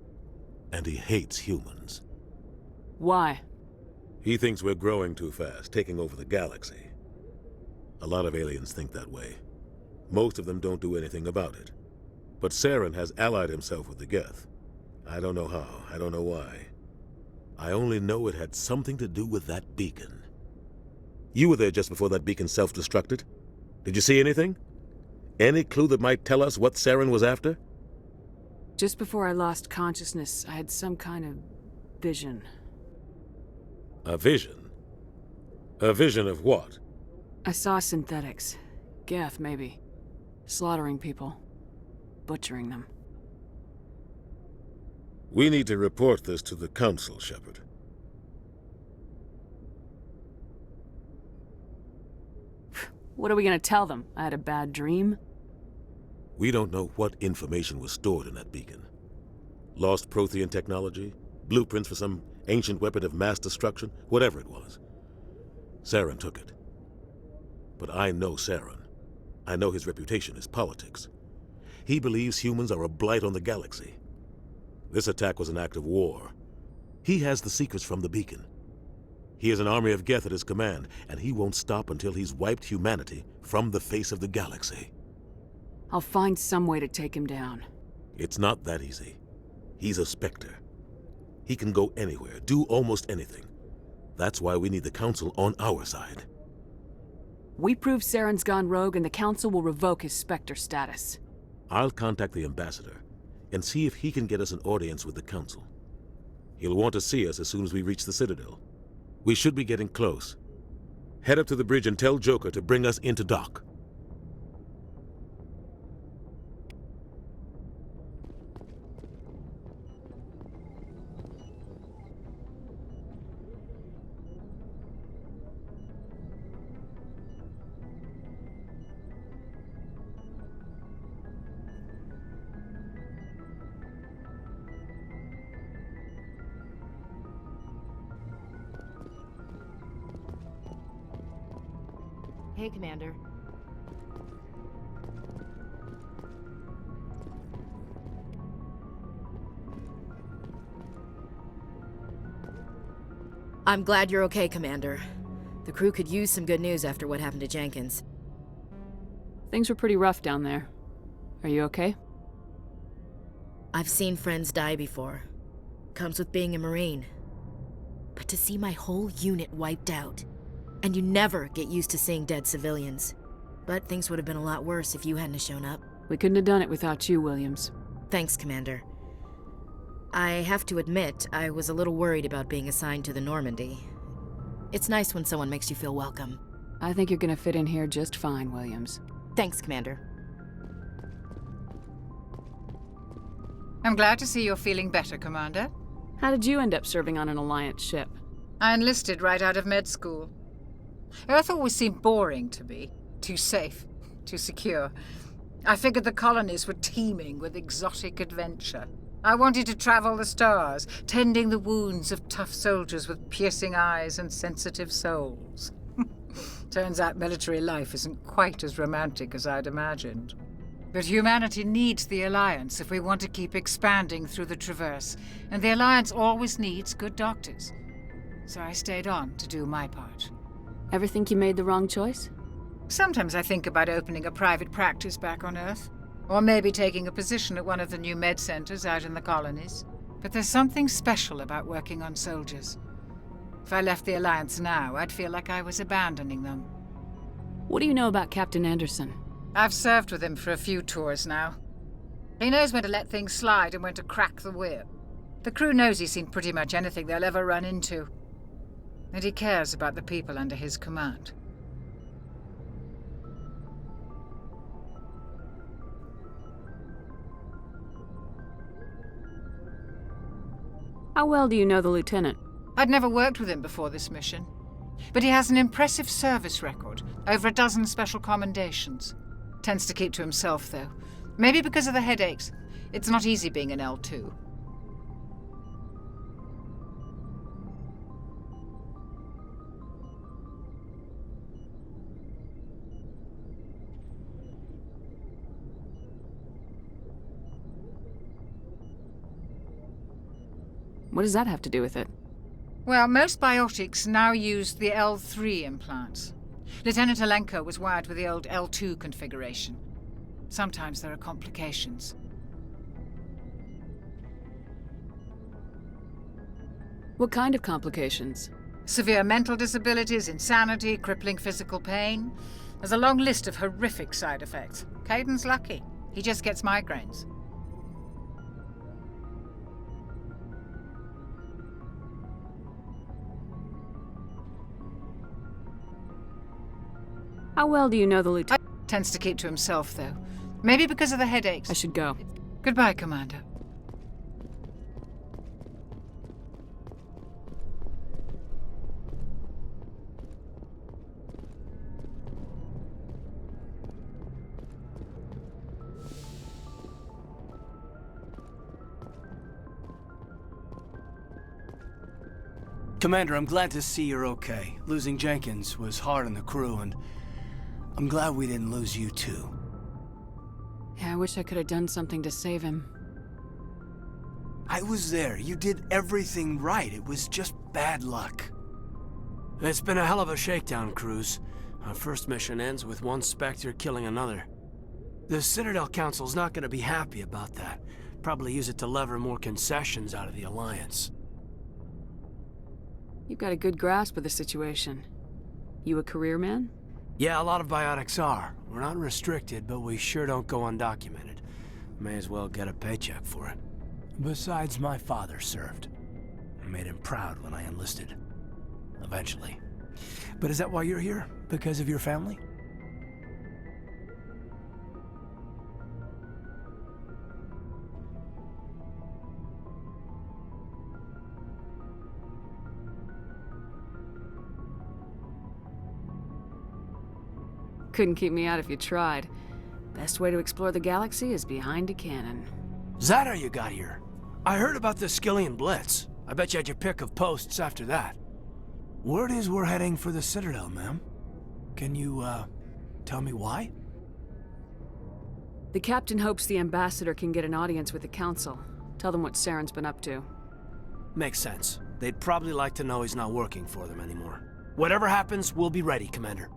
and he hates humans. Why? He thinks we're growing too fast, taking over the galaxy. A lot of aliens think that way. Most of them don't do anything about it. But Saren has allied himself with the Geth. I don't know how, I don't know why. I only know it had something to do with that beacon. You were there just before that beacon self-destructed. Did you see anything? Any clue that might tell us what Saren was after? Just before I lost consciousness, I had some kind of vision. A vision? A vision of what? I saw synthetics. Geth, maybe. Slaughtering people. Butchering them. We need to report this to the Council, Shepard. What are we gonna tell them? I had a bad dream? We don't know what information was stored in that beacon. Lost Prothean technology? Blueprints for some ancient weapon of mass destruction? Whatever it was. Saren took it. But I know Saren. I know his reputation is politics. He believes humans are a blight on the galaxy. This attack was an act of war. He has the secrets from the beacon. He has an army of Geth at his command, and he won't stop until he's wiped humanity from the face of the galaxy. I'll find some way to take him down. It's not that easy. He's a Spectre. He can go anywhere, do almost anything. That's why we need the Council on our side. We prove Saren's gone rogue and the Council will revoke his Spectre status. I'll contact the Ambassador and see if he can get us an audience with the Council. He'll want to see us as soon as we reach the Citadel. We should be getting close. Head up to the bridge and tell Joker to bring us into dock. Hey, Commander. I'm glad you're okay, Commander. The crew could use some good news after what happened to Jenkins. Things were pretty rough down there. Are you okay? I've seen friends die before. Comes with being a Marine. But to see my whole unit wiped out... And you never get used to seeing dead civilians. But things would have been a lot worse if you hadn't shown up. We couldn't have done it without you, Williams. Thanks, Commander. I have to admit, I was a little worried about being assigned to the Normandy. It's nice when someone makes you feel welcome. I think you're gonna fit in here just fine, Williams. Thanks, Commander. I'm glad to see you're feeling better, Commander. How did you end up serving on an Alliance ship? I enlisted right out of med school. Earth always seemed boring to me. Too safe, too secure. I figured the colonies were teeming with exotic adventure. I wanted to travel the stars, tending the wounds of tough soldiers with piercing eyes and sensitive souls. Turns out military life isn't quite as romantic as I'd imagined. But humanity needs the Alliance if we want to keep expanding through the Traverse, and the Alliance always needs good doctors. So I stayed on to do my part. Ever think you made the wrong choice? Sometimes I think about opening a private practice back on Earth, or maybe taking a position at one of the new med centers out in the colonies. But there's something special about working on soldiers. If I left the Alliance now, I'd feel like I was abandoning them. What do you know about Captain Anderson? I've served with him for a few tours now. He knows when to let things slide and when to crack the whip. The crew knows he's seen pretty much anything they'll ever run into. And he cares about the people under his command. How well do you know the Lieutenant? I'd never worked with him before this mission. But he has an impressive service record, over a dozen special commendations. Tends to keep to himself, though. Maybe because of the headaches. It's not easy being an L2. What does that have to do with it? Well, most biotics now use the L3 implants. Lieutenant Alenko was wired with the old L2 configuration. Sometimes there are complications. What kind of complications? Severe mental disabilities, insanity, crippling physical pain. There's a long list of horrific side effects. Caden's lucky. He just gets migraines. How well do you know the Lieutenant? Tends to keep to himself, though. Maybe because of the headaches. I should go. Goodbye, Commander. Commander, I'm glad to see you're okay. Losing Jenkins was hard on the crew, and I'm glad we didn't lose you too. Yeah, I wish I could have done something to save him. I was there. You did everything right. It was just bad luck. It's been a hell of a shakedown, Cruz. Our first mission ends with one Spectre killing another. The Citadel Council's not going to be happy about that. Probably use it to lever more concessions out of the Alliance. You've got a good grasp of the situation. You a career man? Yeah, a lot of biotics are. We're not restricted, but we sure don't go undocumented. May as well get a paycheck for it. Besides, my father served. I made him proud when I enlisted. Eventually. But is that why you're here? Because of your family? Couldn't keep me out if you tried. Best way to explore the galaxy is behind a cannon. Is that how you got here? I heard about the Skillian Blitz. I bet you had your pick of posts after that. Word is we're heading for the Citadel, ma'am. Can you, tell me why? The captain hopes the ambassador can get an audience with the council. Tell them what Saren's been up to. Makes sense. They'd probably like to know he's not working for them anymore. Whatever happens, we'll be ready, Commander.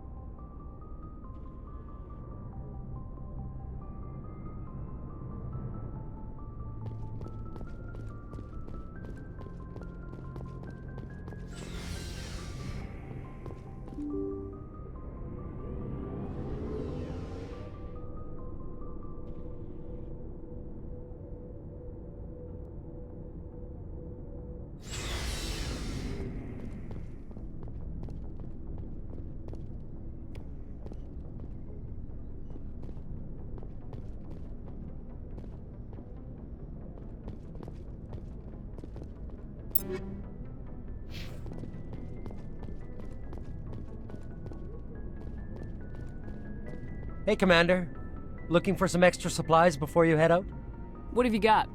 Hey, Commander. Looking for some extra supplies before you head out? What have you got?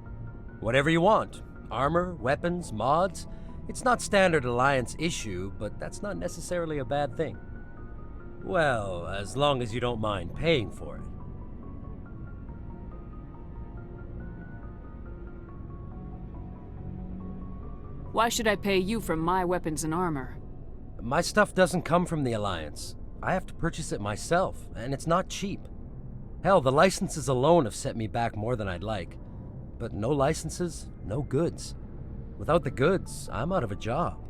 Whatever you want. Armor, weapons, mods. It's not standard Alliance issue, but that's not necessarily a bad thing. Well, as long as you don't mind paying for it. Why should I pay you for my weapons and armor? My stuff doesn't come from the Alliance. I have to purchase it myself, and it's not cheap. Hell, the licenses alone have set me back more than I'd like. But no licenses, no goods. Without the goods, I'm out of a job.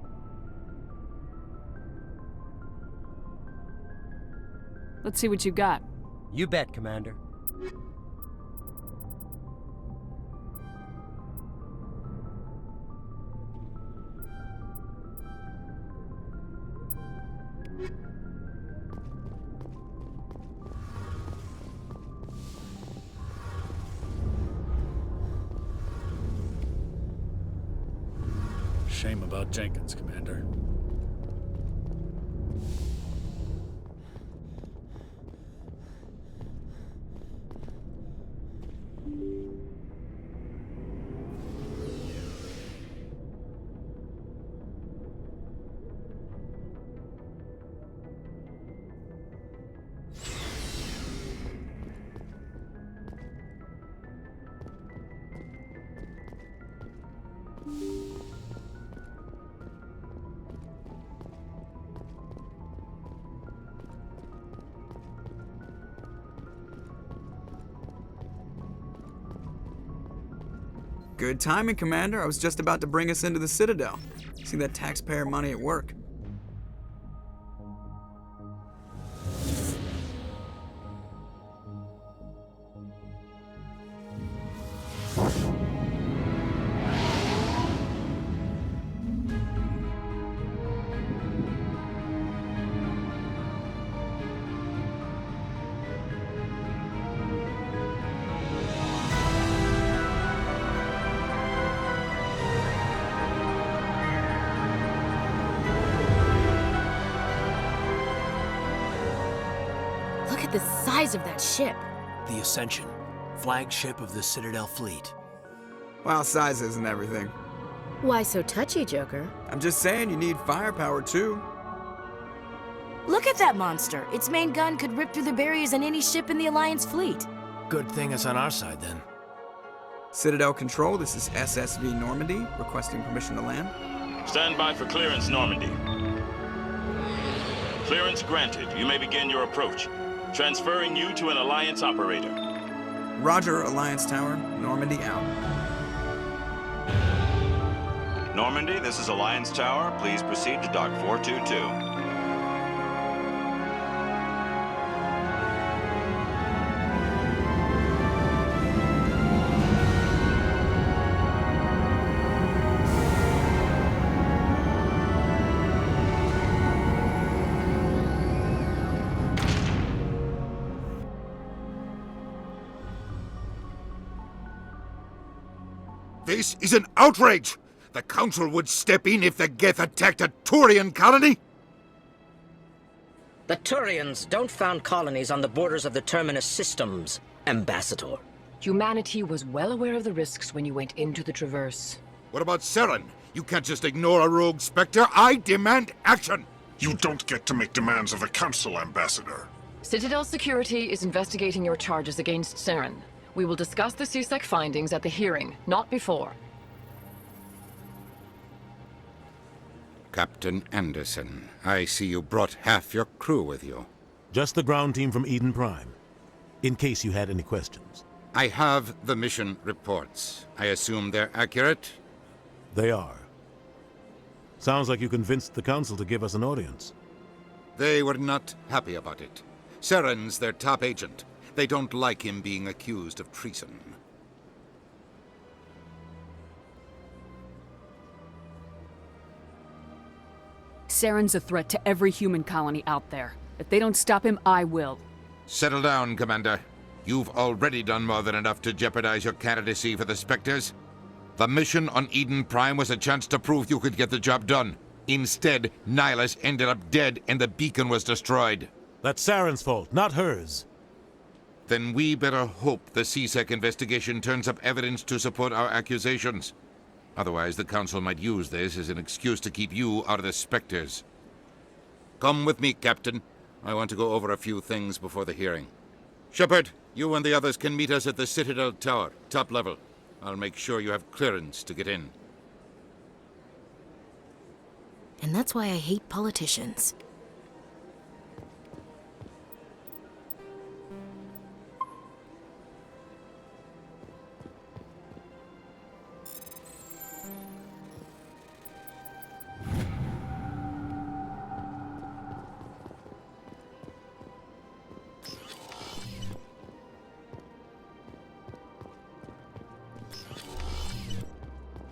Let's see what you got. You bet, Commander. Shame about Jenkins, Commander. Good timing, Commander. I was just about to bring us into the Citadel. See that taxpayer money at work. Look at the size of that ship. The Ascension, flagship of the Citadel fleet. Well, size isn't everything. Why so touchy, Joker? I'm just saying you need firepower too. Look at that monster. Its main gun could rip through the barriers in any ship in the Alliance fleet. Good thing it's on our side, then. Citadel Control, this is SSV Normandy, requesting permission to land. Stand by for clearance, Normandy. Clearance granted. You may begin your approach. Transferring you to an Alliance operator. Roger, Alliance Tower. Normandy out. Normandy, this is Alliance Tower. Please proceed to Dock 422. This is an outrage! The Council would step in if the Geth attacked a Turian colony? The Turians don't found colonies on the borders of the Terminus systems, Ambassador. Humanity was well aware of the risks when you went into the Traverse. What about Saren? You can't just ignore a rogue Spectre. I demand action! You don't get to make demands of the Council, Ambassador. Citadel Security is investigating your charges against Saren. We will discuss the CSEC findings at the hearing, not before. Captain Anderson, I see you brought half your crew with you. Just the ground team from Eden Prime, in case you had any questions. I have the mission reports. I assume they're accurate? They are. Sounds like you convinced the Council to give us an audience. They were not happy about it. Saren's their top agent. They don't like him being accused of treason. Saren's a threat to every human colony out there. If they don't stop him, I will. Settle down, Commander. You've already done more than enough to jeopardize your candidacy for the Spectres. The mission on Eden Prime was a chance to prove you could get the job done. Instead, Nihilus ended up dead and the beacon was destroyed. That's Saren's fault, not hers. Then we better hope the CSEC investigation turns up evidence to support our accusations. Otherwise, the Council might use this as an excuse to keep you out of the Spectres. Come with me, Captain. I want to go over a few things before the hearing. Shepard, you and the others can meet us at the Citadel Tower, top level. I'll make sure you have clearance to get in. And that's why I hate politicians.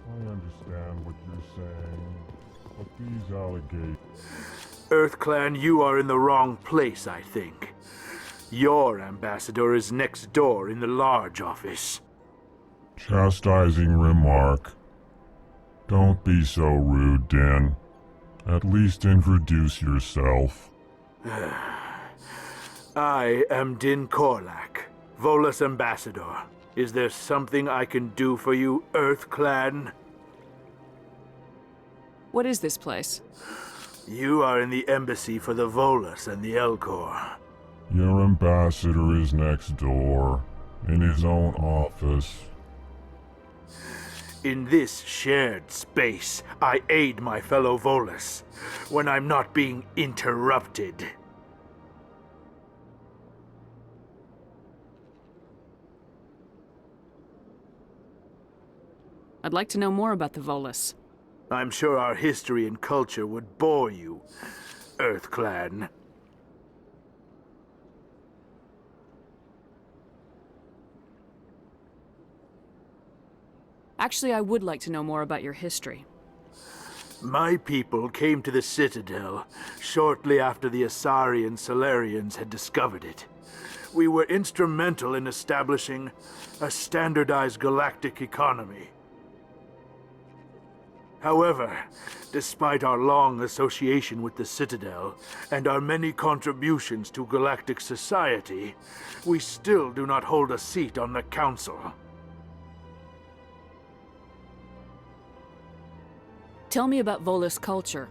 I understand what you're saying, but these alligators... EarthClan, you are in the wrong place, I think. Your ambassador is next door in the large office. Chastising remark. Don't be so rude, Din. At least introduce yourself. I am Din Korlak, Volus ambassador. Is there something I can do for you, EarthClan? What is this place? You are in the embassy for the Volus and the Elcor. Your ambassador is next door, in his own office. In this shared space, I aid my fellow Volus when I'm not being interrupted. I'd like to know more about the Volus. I'm sure our history and culture would bore you, EarthClan. Actually, I would like to know more about your history. My people came to the Citadel shortly after the Asari and Solarians had discovered it. We were instrumental in establishing a standardized galactic economy. However, despite our long association with the Citadel and our many contributions to galactic society, we still do not hold a seat on the Council. Tell me about Volus culture.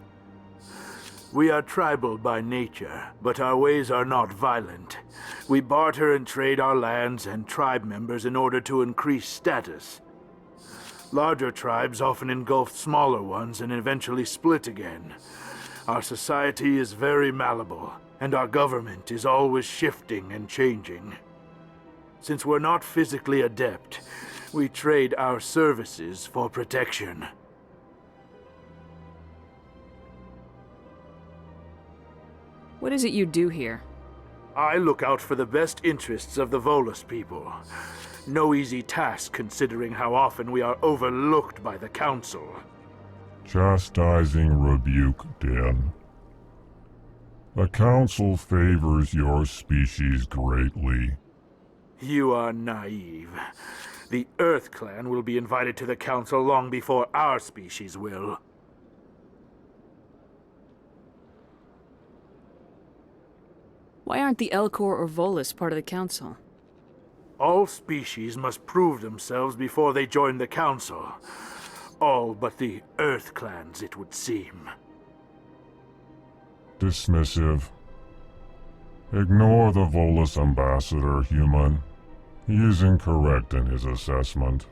We are tribal by nature, but our ways are not violent. We barter and trade our lands and tribe members in order to increase status. Larger tribes often engulf smaller ones and eventually split again. Our society is very malleable, and our government is always shifting and changing. Since we're not physically adept, we trade our services for protection. What is it you do here? I look out for the best interests of the Volus people. No easy task considering how often we are overlooked by the Council. Chastising rebuke, Din. The Council favors your species greatly. You are naive. The EarthClan will be invited to the Council long before our species will. Why aren't the Elcor or Volus part of the Council? All species must prove themselves before they join the Council. All but the EarthClans, it would seem. Dismissive. Ignore the Volus ambassador, human. He is incorrect in his assessment.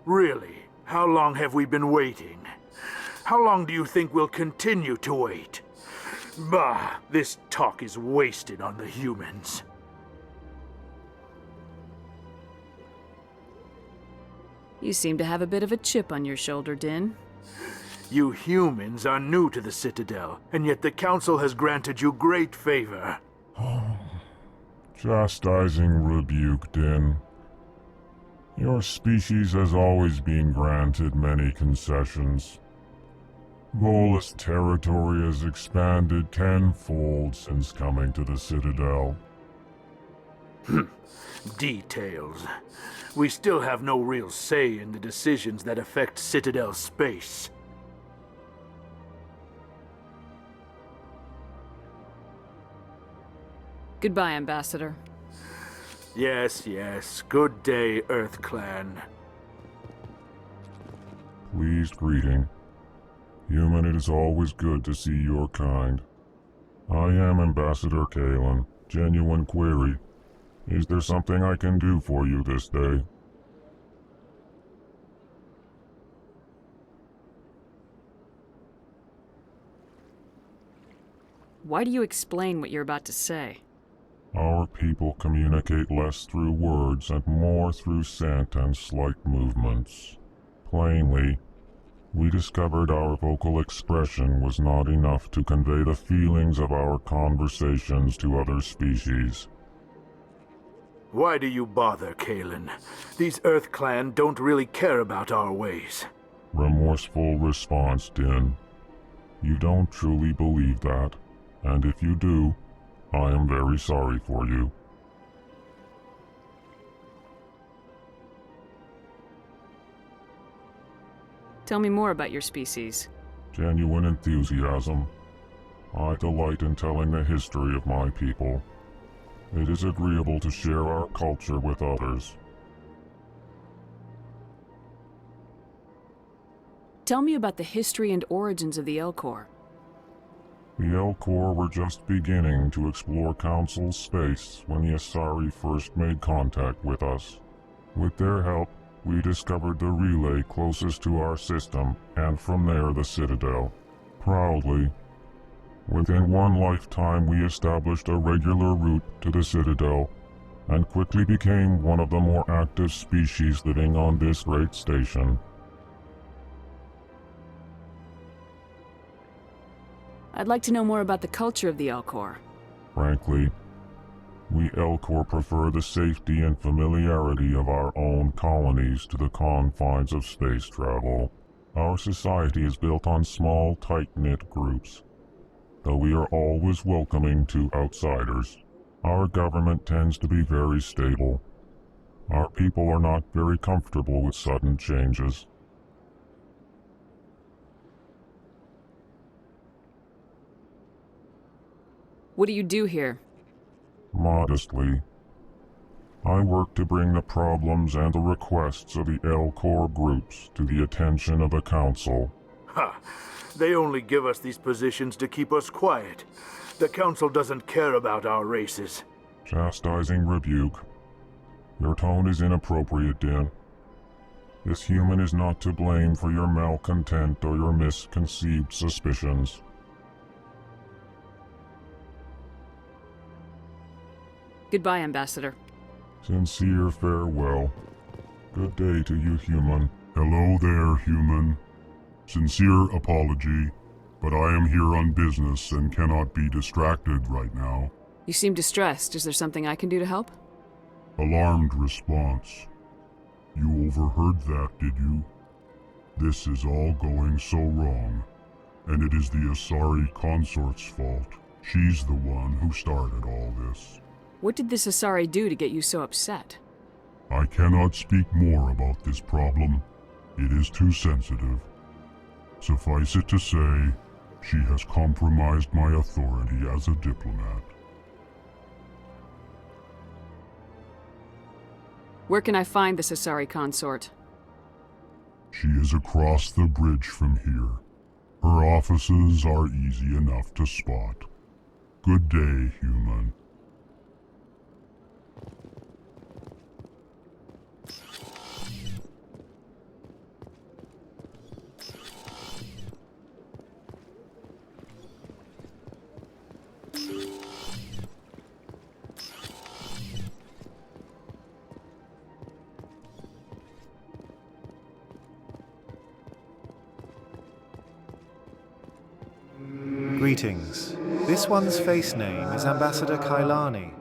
Really? How long have we been waiting? How long do you think we'll continue to wait? Bah, this talk is wasted on the humans. You seem to have a bit of a chip on your shoulder, Din. You humans are new to the Citadel, and yet the Council has granted you great favor. Chastising rebuke, Din. Your species has always been granted many concessions. Volus territory has expanded tenfold since coming to the Citadel. Details. We still have no real say in the decisions that affect Citadel space. Goodbye, Ambassador. Yes, yes. Good day, Earth Clan. Pleased greeting. Human, it is always good to see your kind. I am Ambassador Kalen. Genuine query. Is there something I can do for you this day? Why do you explain what you're about to say? Our people communicate less through words and more through scent and slight movements. Plainly, we discovered our vocal expression was not enough to convey the feelings of our conversations to other species. Why do you bother, Kalen? These Earth Clan don't really care about our ways. Remorseful response, Din. You don't truly believe that, and if you do, I am very sorry for you. Tell me more about your species. Genuine enthusiasm. I delight in telling the history of my people. It is agreeable to share our culture with others. Tell me about the history and origins of the Elcor. The Elcor were just beginning to explore Council space when the Asari first made contact with us. With their help, we discovered the relay closest to our system, and from there the Citadel. Proudly, within one lifetime we established a regular route to the Citadel, and quickly became one of the more active species living on this great station. I'd like to know more about the culture of the Elcor. Frankly, we Elcor prefer the safety and familiarity of our own colonies to the confines of space travel. Our society is built on small, tight-knit groups. Though we are always welcoming to outsiders, our government tends to be very stable. Our people are not very comfortable with sudden changes. What do you do here? Modestly, I work to bring the problems and the requests of the Elcor groups to the attention of the Council. Ha! They only give us these positions to keep us quiet. The Council doesn't care about our races. Chastising rebuke. Your tone is inappropriate, Din. This human is not to blame for your malcontent or your misconceived suspicions. Goodbye, Ambassador. Sincere farewell. Good day to you, human. Hello there, human. Sincere apology, but I am here on business and cannot be distracted right now. You seem distressed. Is there something I can do to help? Alarmed response. You overheard that, did you? This is all going so wrong, and it is the Asari consort's fault. She's the one who started all this. What did this Asari do to get you so upset? I cannot speak more about this problem. It is too sensitive. Suffice it to say, she has compromised my authority as a diplomat. Where can I find this Asari consort? She is across the bridge from here. Her offices are easy enough to spot. Good day, human. Greetings. This one's face name is Ambassador Kailani.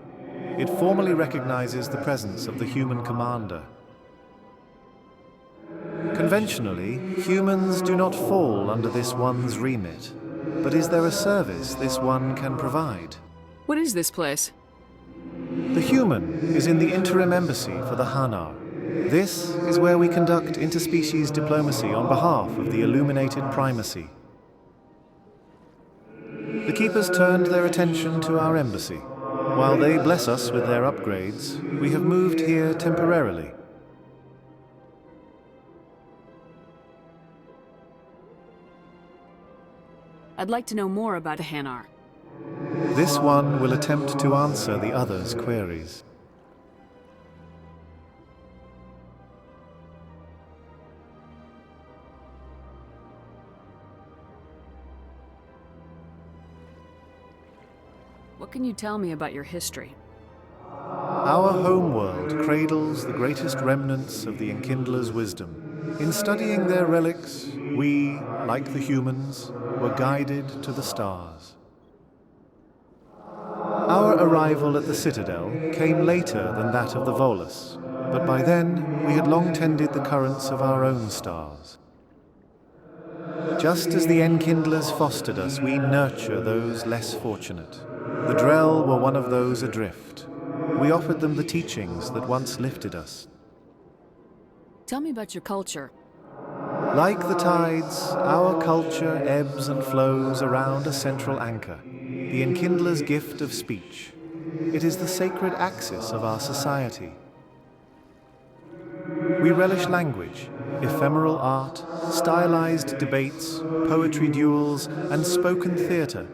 It formally recognizes the presence of the human commander. Conventionally, humans do not fall under this one's remit, but is there a service this one can provide? What is this place? The human is in the interim embassy for the Hanar. This is where we conduct interspecies diplomacy on behalf of the illuminated primacy. The Keepers turned their attention to our embassy. While they bless us with their upgrades, we have moved here temporarily. I'd like to know more about the Hanar. This one will attempt to answer the other's queries. What can you tell me about your history? Our homeworld cradles the greatest remnants of the Enkindler's wisdom. In studying their relics, we, like the humans, were guided to the stars. Our arrival at the Citadel came later than that of the Volus, but by then we had long tended the currents of our own stars. Just as the Enkindlers fostered us, we nurture those less fortunate. The Drell were one of those adrift. We offered them the teachings that once lifted us. Tell me about your culture. Like the tides, our culture ebbs and flows around a central anchor, the Enkindler's gift of speech. It is the sacred axis of our society. We relish language, ephemeral art, stylized debates, poetry duels, and spoken theatre.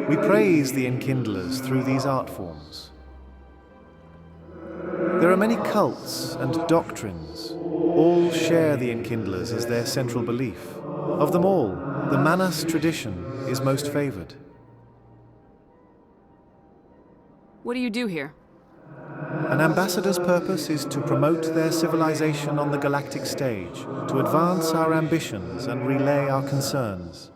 We praise the Enkindlers through these art forms. There are many cults and doctrines. All share the Enkindlers as their central belief. Of them all, the Manus tradition is most favored. What do you do here? An ambassador's purpose is to promote their civilization on the galactic stage, to advance our ambitions and relay our concerns.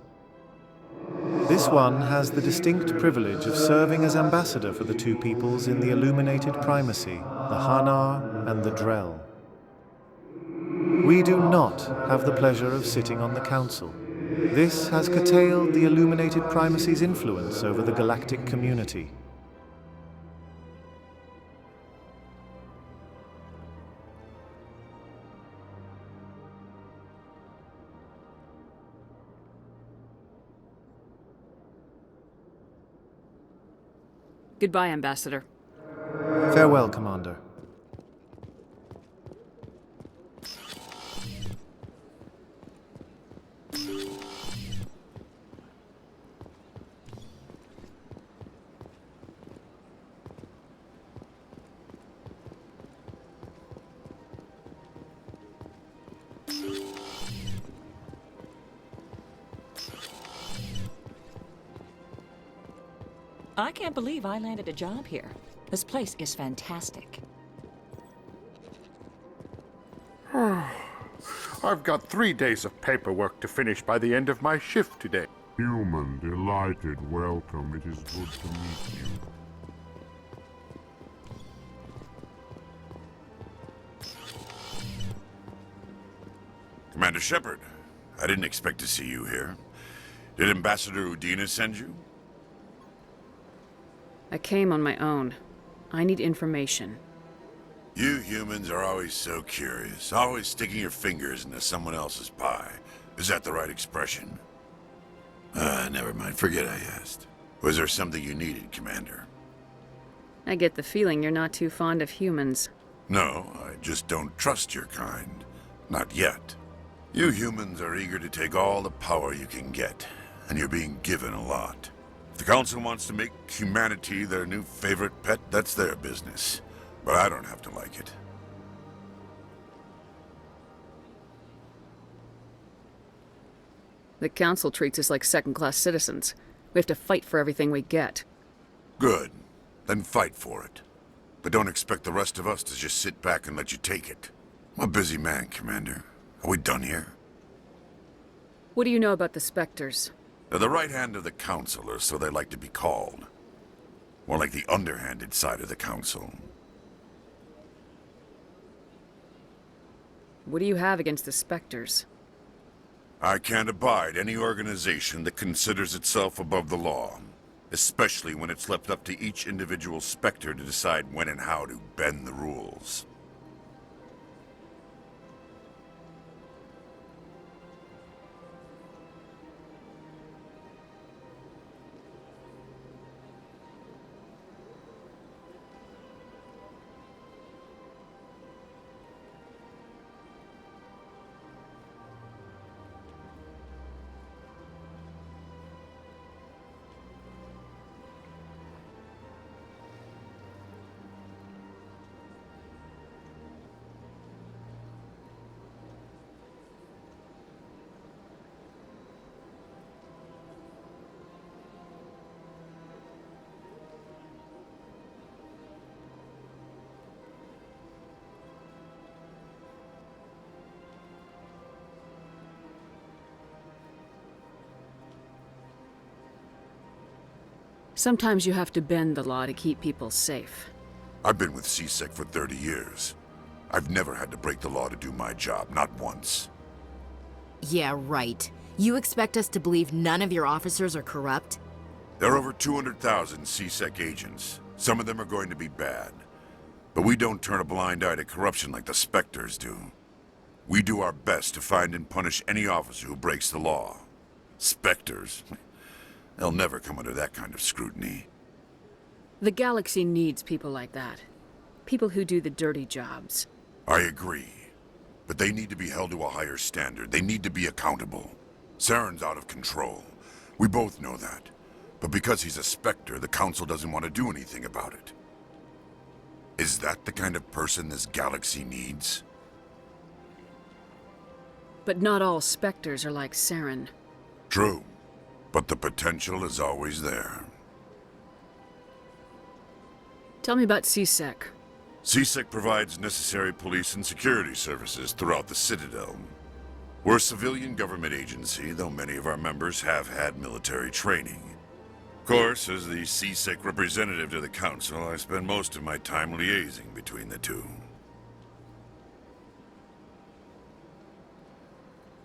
This one has the distinct privilege of serving as ambassador for the two peoples in the illuminated primacy, the Hanar and the Drell. We do not have the pleasure of sitting on the council. This has curtailed the illuminated primacy's influence over the galactic community. Goodbye, Ambassador. Farewell, Commander. I can't believe I landed a job here. This place is fantastic. I've got 3 days of paperwork to finish by the end of my shift today. Human, delighted, welcome. It is good to meet you. Commander Shepard, I didn't expect to see you here. Did Ambassador Udina send you? I came on my own. I need information. You humans are always so curious, always sticking your fingers into someone else's pie. Is that the right expression? Never mind, forget I asked. Was there something you needed, Commander? I get the feeling you're not too fond of humans. No, I just don't trust your kind. Not yet. You humans are eager to take all the power you can get, and you're being given a lot. If the Council wants to make humanity their new favorite pet, that's their business. But I don't have to like it. The Council treats us like second-class citizens. We have to fight for everything we get. Good. Then fight for it. But don't expect the rest of us to just sit back and let you take it. I'm a busy man, Commander. Are we done here? What do you know about the Spectres? They're the right hand of the Council, or so they like to be called. More like the underhanded side of the Council. What do you have against the Spectres? I can't abide any organization that considers itself above the law. Especially when it's left up to each individual Spectre to decide when and how to bend the rules. Sometimes you have to bend the law to keep people safe. I've been with CSEC for 30 years. I've never had to break the law to do my job, not once. Yeah, right. You expect us to believe none of your officers are corrupt? There are over 200,000 CSEC agents. Some of them are going to be bad. But we don't turn a blind eye to corruption like the Spectres do. We do our best to find and punish any officer who breaks the law. Spectres? They'll never come under that kind of scrutiny. The Galaxy needs people like that. People who do the dirty jobs. I agree. But they need to be held to a higher standard. They need to be accountable. Saren's out of control. We both know that. But because he's a Spectre, the Council doesn't want to do anything about it. Is that the kind of person this galaxy needs? But not all Spectres are like Saren. True. But the potential is always there. Tell me about CSEC. CSEC provides necessary police and security services throughout the Citadel. We're a civilian government agency, though many of our members have had military training. Of course, as the CSEC representative to the Council, I spend most of my time liaising between the two.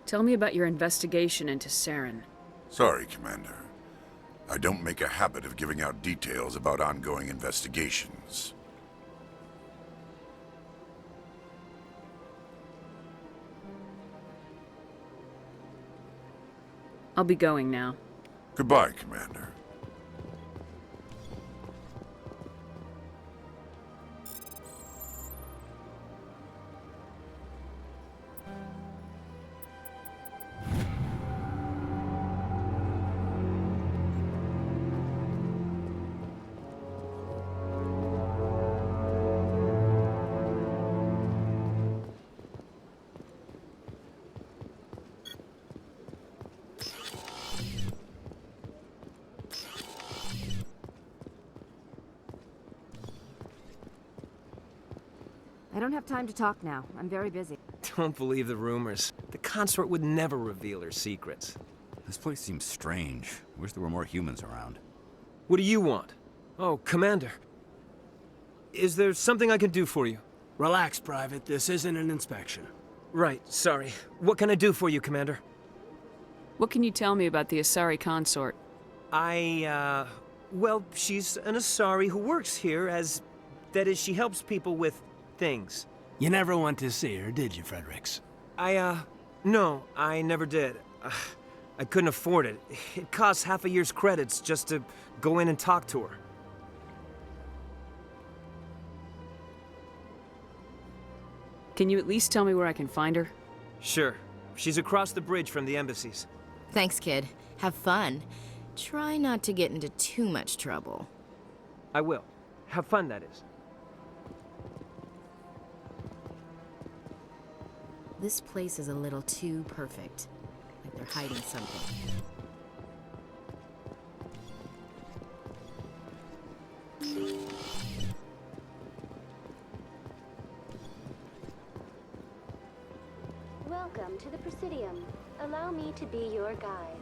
Tell me about your investigation into Saren. Sorry, Commander. I don't make a habit of giving out details about ongoing investigations. I'll be going now. Goodbye, Commander. I don't have time to talk now. I'm very busy. Don't believe the rumors. The consort would never reveal her secrets. This place seems strange. Wish there were more humans around. What do you want? Oh, Commander. Is there something I can do for you? Relax, Private. This isn't an inspection. Right, sorry. What can I do for you, Commander? What can you tell me about the Asari consort? Well, she's an Asari who works here as... That is, she helps people with things. You never went to see her, did you, Fredericks? No, I never did. I couldn't afford it. It costs half a year's credits just to go in and talk to her. Can you at least tell me where I can find her? Sure. She's across the bridge from the embassies. Thanks, kid. Have fun. Try not to get into too much trouble. I will. Have fun, that is. This place is a little too perfect. Like they're hiding something. Welcome to the Presidium. Allow me to be your guide.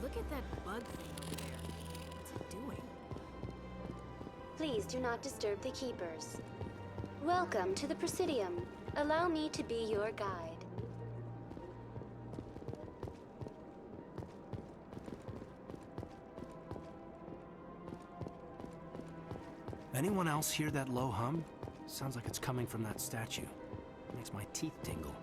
Look at that bug thing over there. What's it doing? Please do not disturb the keepers. Welcome to the Presidium. Allow me to be your guide. Anyone else hear that low hum? Sounds like it's coming from that statue. Makes my teeth tingle.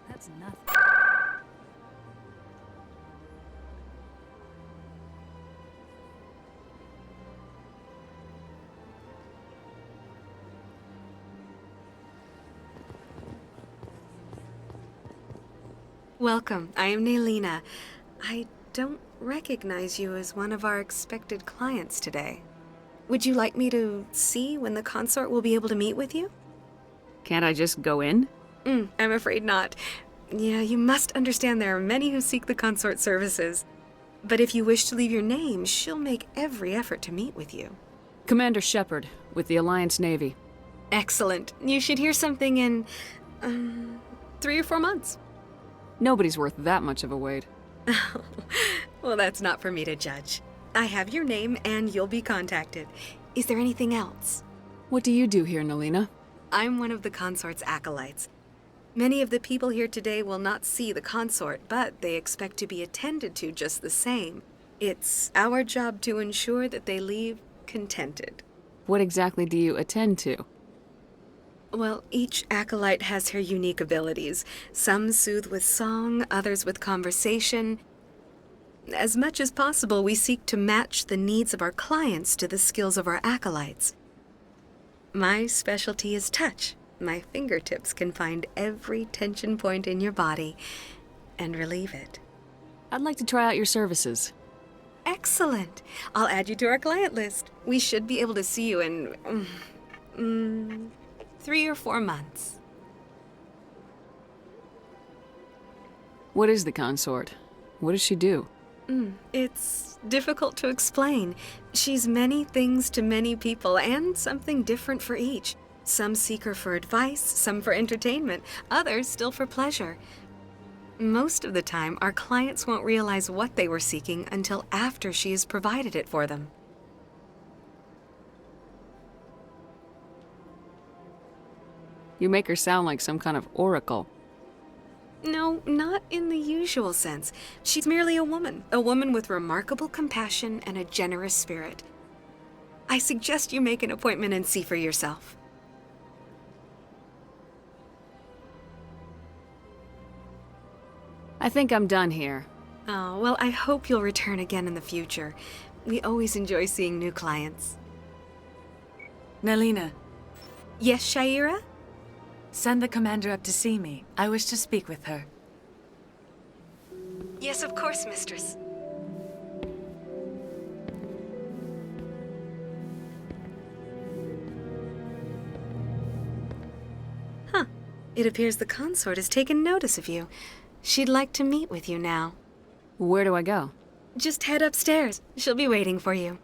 That's nothing. Welcome. I am Nelina. I don't recognize you as one of our expected clients today. Would you like me to see when the consort will be able to meet with you? Can't I just go in? I'm afraid not. Yeah, you must understand there are many who seek the consort services. But if you wish to leave your name, she'll make every effort to meet with you. Commander Shepard, with the Alliance Navy. Excellent. You should hear something in, 3 or 4 months. Nobody's worth that much of a wait. Well, that's not for me to judge. I have your name and you'll be contacted. Is there anything else? What do you do here, Nelina? I'm one of the consort's acolytes. Many of the people here today will not see the consort, but they expect to be attended to just the same. It's our job to ensure that they leave contented. What exactly do you attend to? Well, each acolyte has her unique abilities. Some soothe with song, others with conversation. As much as possible, we seek to match the needs of our clients to the skills of our acolytes. My specialty is touch. My fingertips can find every tension point in your body and relieve it. I'd like to try out your services. Excellent. I'll add you to our client list. We should be able to see you in 3 or 4 months. What is the consort? What does she do? It's difficult to explain. She's many things to many people and something different for each. Some seek her for advice, some for entertainment, others still for pleasure. Most of the time, our clients won't realize what they were seeking until after she has provided it for them. You make her sound like some kind of oracle. No, not in the usual sense. She's merely a woman with remarkable compassion and a generous spirit. I suggest you make an appointment and see for yourself. I think I'm done here. Oh, well, I hope you'll return again in the future. We always enjoy seeing new clients. Nelina. Yes, Shaira? Send the commander up to see me. I wish to speak with her. Yes, of course, mistress. Huh. It appears the consort has taken notice of you. She'd like to meet with you now. Where do I go? Just head upstairs. She'll be waiting for you.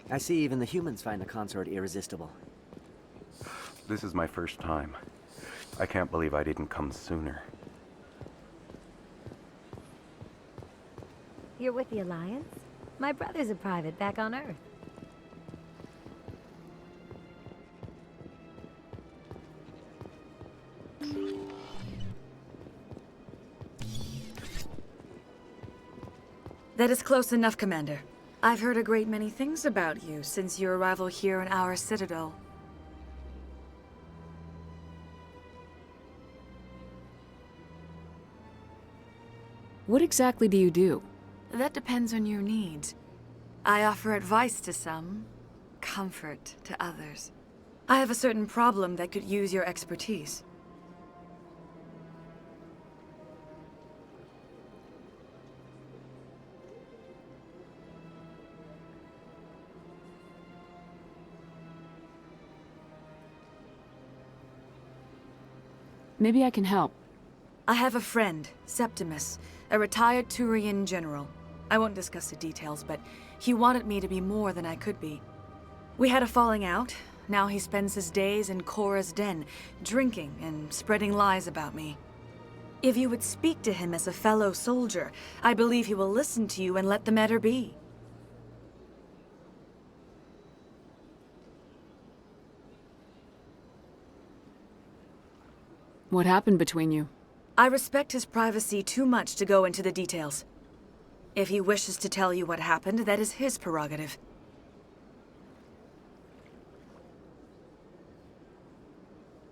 I see even the humans find the consort irresistible. This is my first time. I can't believe I didn't come sooner. You're with the Alliance? My brother's a private back on Earth. That is close enough, Commander. I've heard a great many things about you since your arrival here in our Citadel. What exactly do you do? That depends on your needs. I offer advice to some, comfort to others. I have a certain problem that could use your expertise. Maybe I can help. I have a friend, Septimus, a retired Turian general. I won't discuss the details, but he wanted me to be more than I could be. We had a falling out. Now he spends his days in Korra's den, drinking and spreading lies about me. If you would speak to him as a fellow soldier, I believe he will listen to you and let the matter be. What happened between you? I respect his privacy too much to go into the details. If he wishes to tell you what happened, that is his prerogative.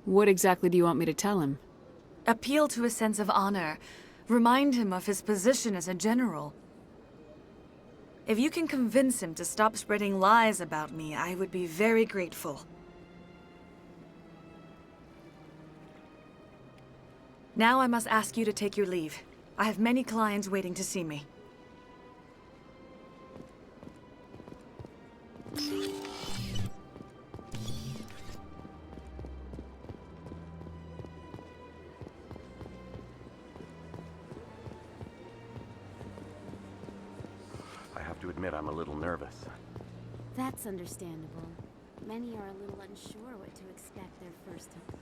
What exactly do you want me to tell him? Appeal to his sense of honor. Remind him of his position as a general. If you can convince him to stop spreading lies about me, I would be very grateful. Now I must ask you to take your leave. I have many clients waiting to see me. I have to admit I'm a little nervous. That's understandable. Many are a little unsure what to expect their first time.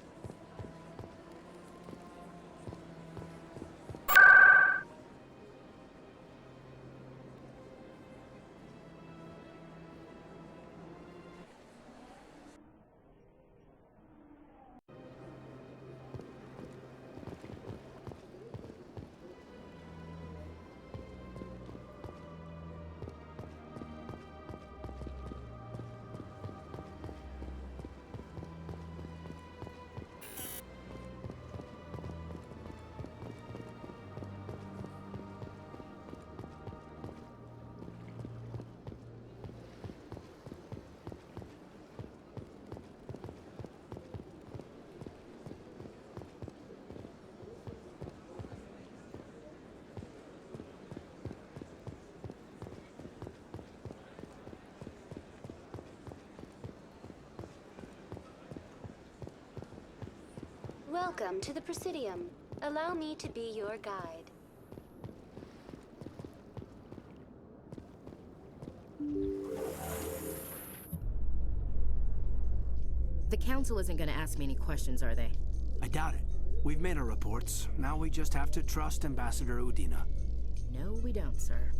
Welcome to the Presidium. Allow me to be your guide. The Council isn't gonna ask me any questions, are they? I doubt it. We've made our reports. Now we just have to trust Ambassador Udina. No, we don't, sir.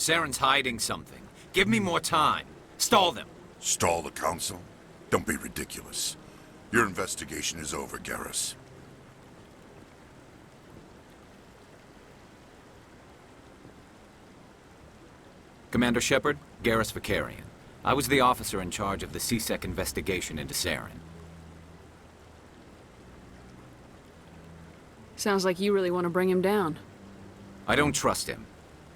Saren's hiding something. Give me more time. Stall them. Stall the Council? Don't be ridiculous. Your investigation is over, Garrus. Commander Shepard, Garrus Vakarian. I was the officer in charge of the C-Sec investigation into Saren. Sounds like you really want to bring him down. I don't trust him.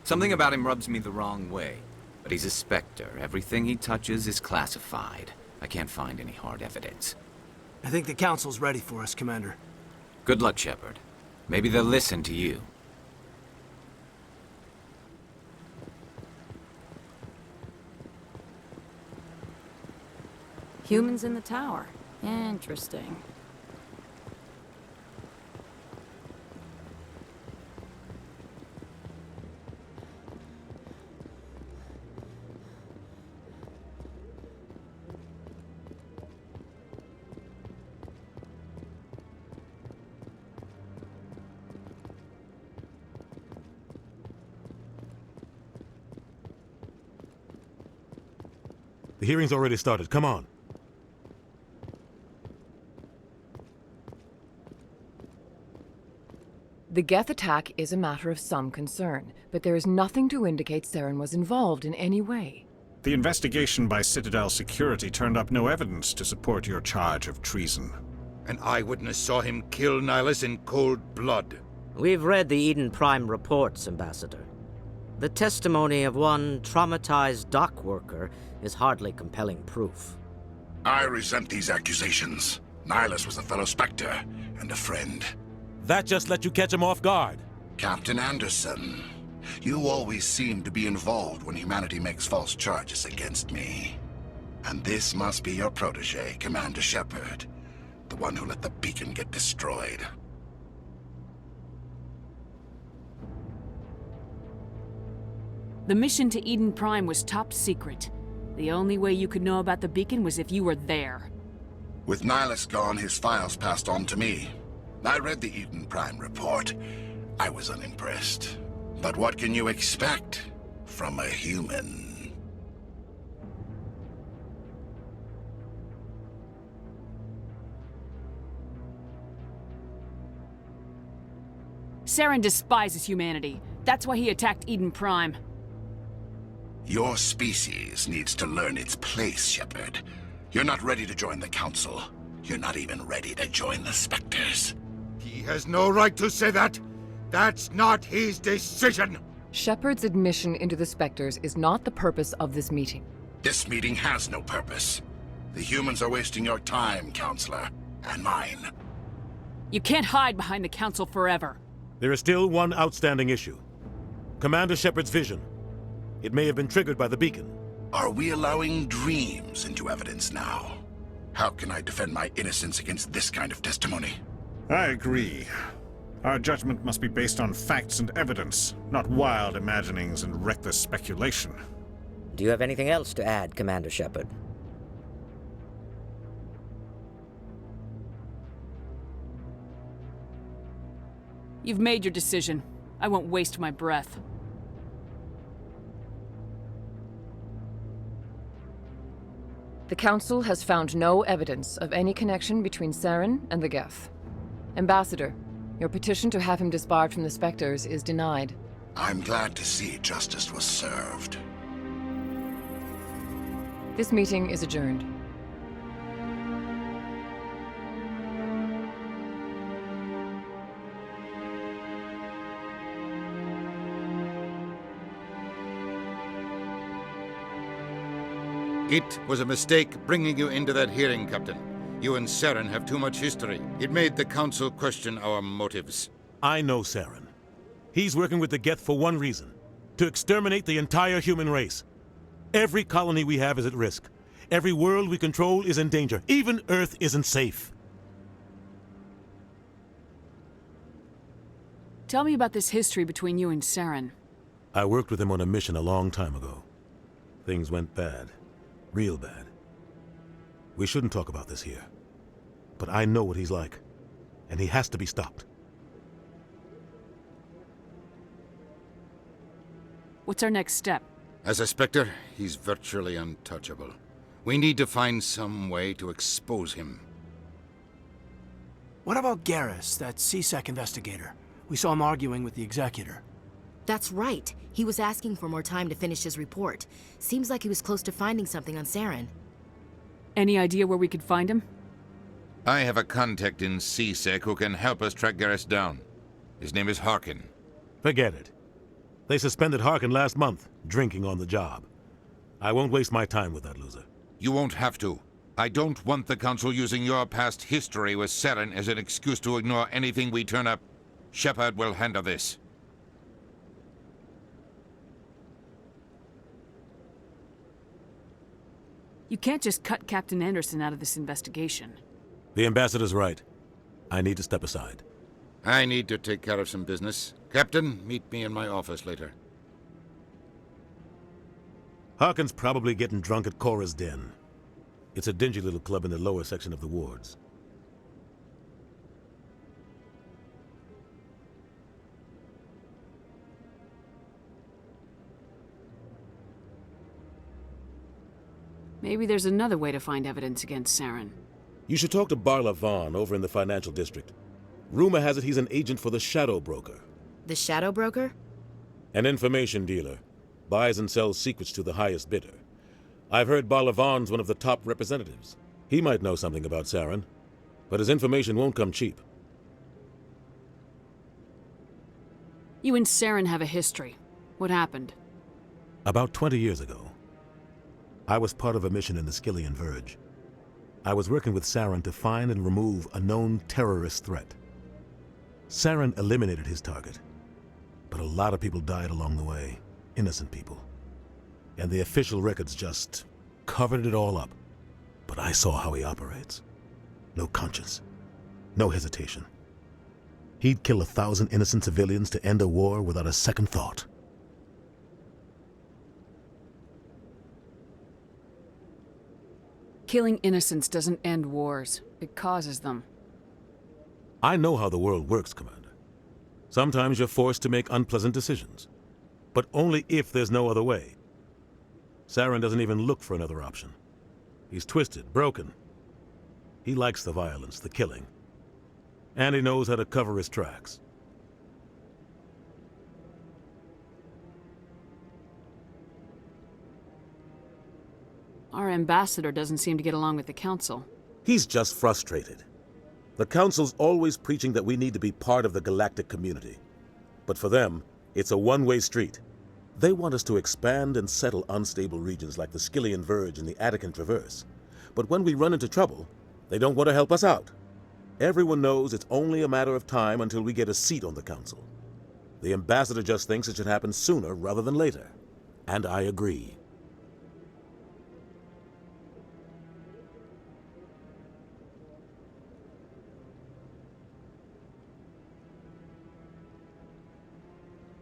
Something about him rubs me the wrong way. But he's a Spectre. Everything he touches is classified. I can't find any hard evidence. I think the Council's ready for us, Commander. Good luck, Shepard. Maybe they'll listen to you. Humans in the tower. Interesting. The hearing's already started. Come on. The Geth attack is a matter of some concern, but there is nothing to indicate Saren was involved in any way. The investigation by Citadel Security turned up no evidence to support your charge of treason. An eyewitness saw him kill Nihilus in cold blood. We've read the Eden Prime reports, Ambassador. The testimony of one traumatized dock worker is hardly compelling proof. I resent these accusations. Nihilus was a fellow Spectre and a friend. That just let you catch him off guard. Captain Anderson, you always seem to be involved when humanity makes false charges against me. And this must be your protege, Commander Shepard, the one who let the beacon get destroyed. The mission to Eden Prime was top secret. The only way you could know about the beacon was if you were there. With Nihilus gone, his files passed on to me. I read the Eden Prime report. I was unimpressed. But what can you expect from a human? Saren despises humanity. That's why he attacked Eden Prime. Your species needs to learn its place, Shepard. You're not ready to join the Council. You're not even ready to join the Spectres. He has no right to say that. That's not his decision. Shepard's admission into the Spectres is not the purpose of this meeting. This meeting has no purpose. The humans are wasting your time, Counselor, and mine. You can't hide behind the Council forever. There is still one outstanding issue. Commander Shepard's vision. It may have been triggered by the beacon. Are we allowing dreams into evidence now? How can I defend my innocence against this kind of testimony? I agree. Our judgment must be based on facts and evidence, not wild imaginings and reckless speculation. Do you have anything else to add, Commander Shepard? You've made your decision. I won't waste my breath. The Council has found no evidence of any connection between Saren and the Geth. Ambassador, your petition to have him disbarred from the Spectres is denied. I'm glad to see justice was served. This meeting is adjourned. It was a mistake bringing you into that hearing, Captain. You and Saren have too much history. It made the Council question our motives. I know Saren. He's working with the Geth for one reason. To exterminate the entire human race. Every colony we have is at risk. Every world we control is in danger. Even Earth isn't safe. Tell me about this history between you and Saren. I worked with him on a mission a long time ago. Things went bad. Real bad. We shouldn't talk about this here. But I know what he's like. And he has to be stopped. What's our next step? As a Spectre, he's virtually untouchable. We need to find some way to expose him. What about Garrus, that C-Sec investigator? We saw him arguing with the Executor. That's right. He was asking for more time to finish his report. Seems like he was close to finding something on Saren. Any idea where we could find him? I have a contact in C-Sec who can help us track Garrus down. His name is Harkin. Forget it. They suspended Harkin last month, drinking on the job. I won't waste my time with that loser. You won't have to. I don't want the Council using your past history with Saren as an excuse to ignore anything we turn up. Shepard will handle this. You can't just cut Captain Anderson out of this investigation. The ambassador's right. I need to step aside. I need to take care of some business. Captain, meet me in my office later. Harkin's probably getting drunk at Cora's Den. It's a dingy little club in the lower section of the wards. Maybe there's another way to find evidence against Saren. You should talk to Barla Vaughn over in the financial district. Rumor has it he's an agent for the Shadow Broker. The Shadow Broker? An information dealer. Buys and sells secrets to the highest bidder. I've heard Barla Vaughn's one of the top representatives. He might know something about Saren, but his information won't come cheap. You and Saren have a history. What happened? About 20 years ago, I was part of a mission in the Skillian Verge. I was working with Saren to find and remove a known terrorist threat. Saren eliminated his target, but a lot of people died along the way, innocent people. And the official records just covered it all up. But I saw how he operates. No conscience, no hesitation. He'd kill 1,000 innocent civilians to end a war without a second thought. Killing innocents doesn't end wars. It causes them. I know how the world works, Commander. Sometimes you're forced to make unpleasant decisions, but only if there's no other way. Saren doesn't even look for another option. He's twisted, broken. He likes the violence, the killing. And he knows how to cover his tracks. Our ambassador doesn't seem to get along with the Council. He's just frustrated. The Council's always preaching that we need to be part of the galactic community. But for them, it's a one-way street. They want us to expand and settle unstable regions like the Skillian Verge and the Attican Traverse. But when we run into trouble, they don't want to help us out. Everyone knows it's only a matter of time until we get a seat on the Council. The ambassador just thinks it should happen sooner rather than later. And I agree.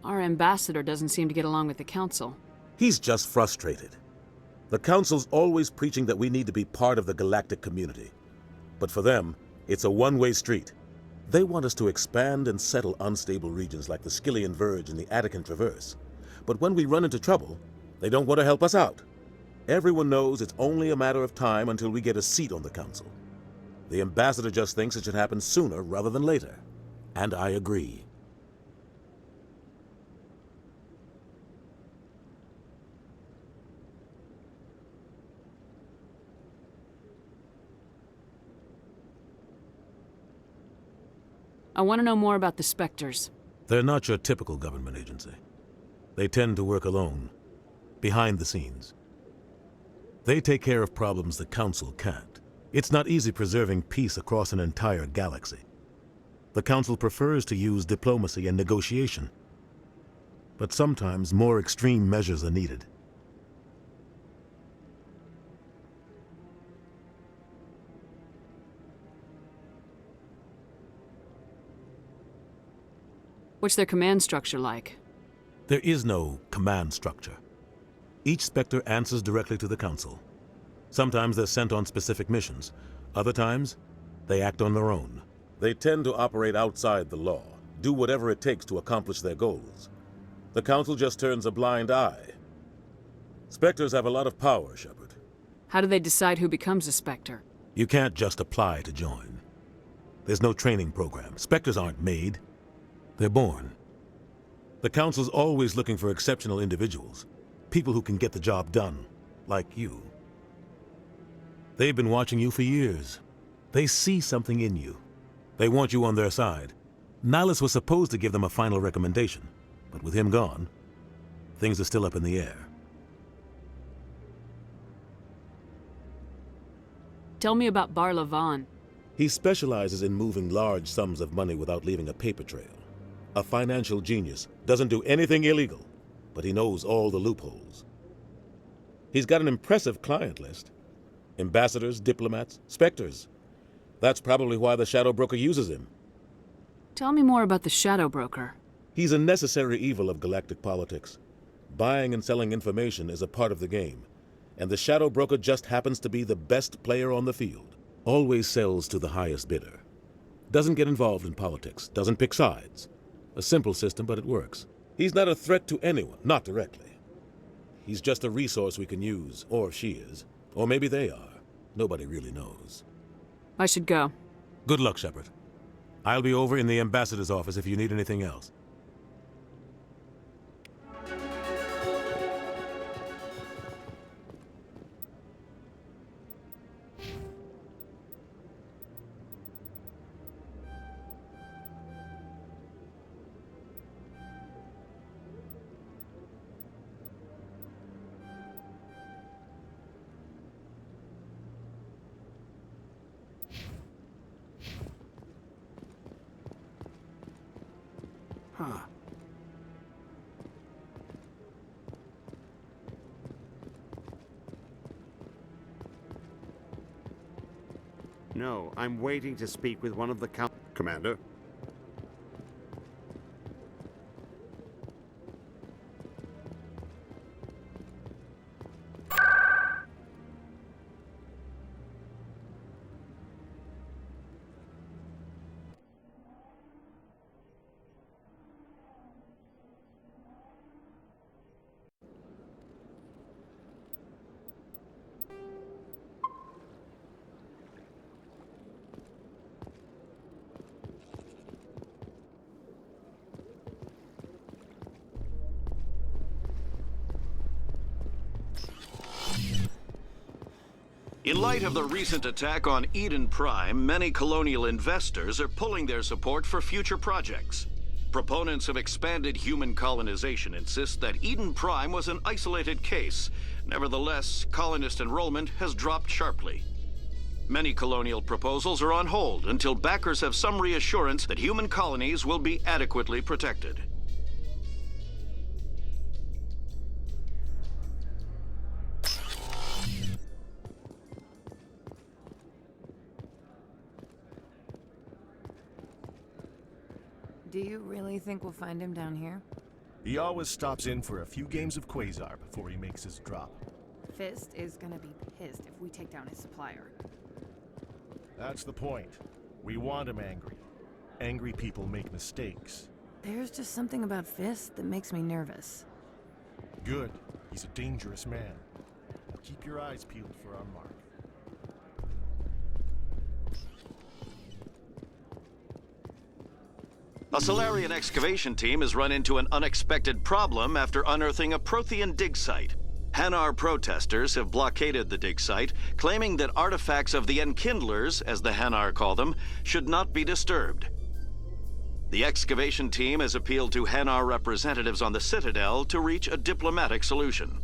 Our ambassador doesn't seem to get along with the Council. He's just frustrated. The Council's always preaching that we need to be part of the galactic community. But for them, it's a one-way street. They want us to expand and settle unstable regions like the Skillian Verge and the Attican Traverse. But when we run into trouble, they don't want to help us out. Everyone knows it's only a matter of time until we get a seat on the Council. The ambassador just thinks it should happen sooner rather than later. And I agree. I want to know more about the Spectres. They're not your typical government agency. They tend to work alone, behind the scenes. They take care of problems the Council can't. It's not easy preserving peace across an entire galaxy. The Council prefers to use diplomacy and negotiation. But sometimes more extreme measures are needed. What's their command structure like? There is no command structure. Each Spectre answers directly to the Council. Sometimes they're sent on specific missions. Other times, they act on their own. They tend to operate outside the law, do whatever it takes to accomplish their goals. The Council just turns a blind eye. Spectres have a lot of power, Shepard. How do they decide who becomes a Spectre? You can't just apply to join. There's no training program. Spectres aren't made. They're born. The Council's always looking for exceptional individuals. People who can get the job done, like you. They've been watching you for years. They see something in you. They want you on their side. Nihilus was supposed to give them a final recommendation, but with him gone, things are still up in the air. Tell me about Barla Vaughn. He specializes in moving large sums of money without leaving a paper trail. A financial genius, doesn't do anything illegal, but he knows all the loopholes. He's got an impressive client list. Ambassadors, diplomats, specters. That's probably why the Shadow Broker uses him. Tell me more about the Shadow Broker. He's a necessary evil of galactic politics. Buying and selling information is a part of the game, and the Shadow Broker just happens to be the best player on the field. Always sells to the highest bidder. Doesn't get involved in politics, doesn't pick sides. A simple system, but it works. He's not a threat to anyone, not directly. He's just a resource we can use, or she is. Or maybe they are. Nobody really knows. I should go. Good luck, Shepard. I'll be over in the ambassador's office if you need anything else. Huh. No, I'm waiting to speak with one of the Commander. In light of the recent attack on Eden Prime, many colonial investors are pulling their support for future projects. Proponents of expanded human colonization insist that Eden Prime was an isolated case. Nevertheless, colonist enrollment has dropped sharply. Many colonial proposals are on hold until backers have some reassurance that human colonies will be adequately protected. Do you really think we'll find him down here? He always stops in for a few games of Quasar before he makes his drop. Fist is gonna be pissed if we take down his supplier. That's the point. We want him angry. Angry people make mistakes. There's just something about Fist that makes me nervous. Good. He's a dangerous man. Now keep your eyes peeled for our mark. A Salarian excavation team has run into an unexpected problem after unearthing a Prothean dig site. Hanar protesters have blockaded the dig site, claiming that artifacts of the Enkindlers, as the Hanar call them, should not be disturbed. The excavation team has appealed to Hanar representatives on the Citadel to reach a diplomatic solution.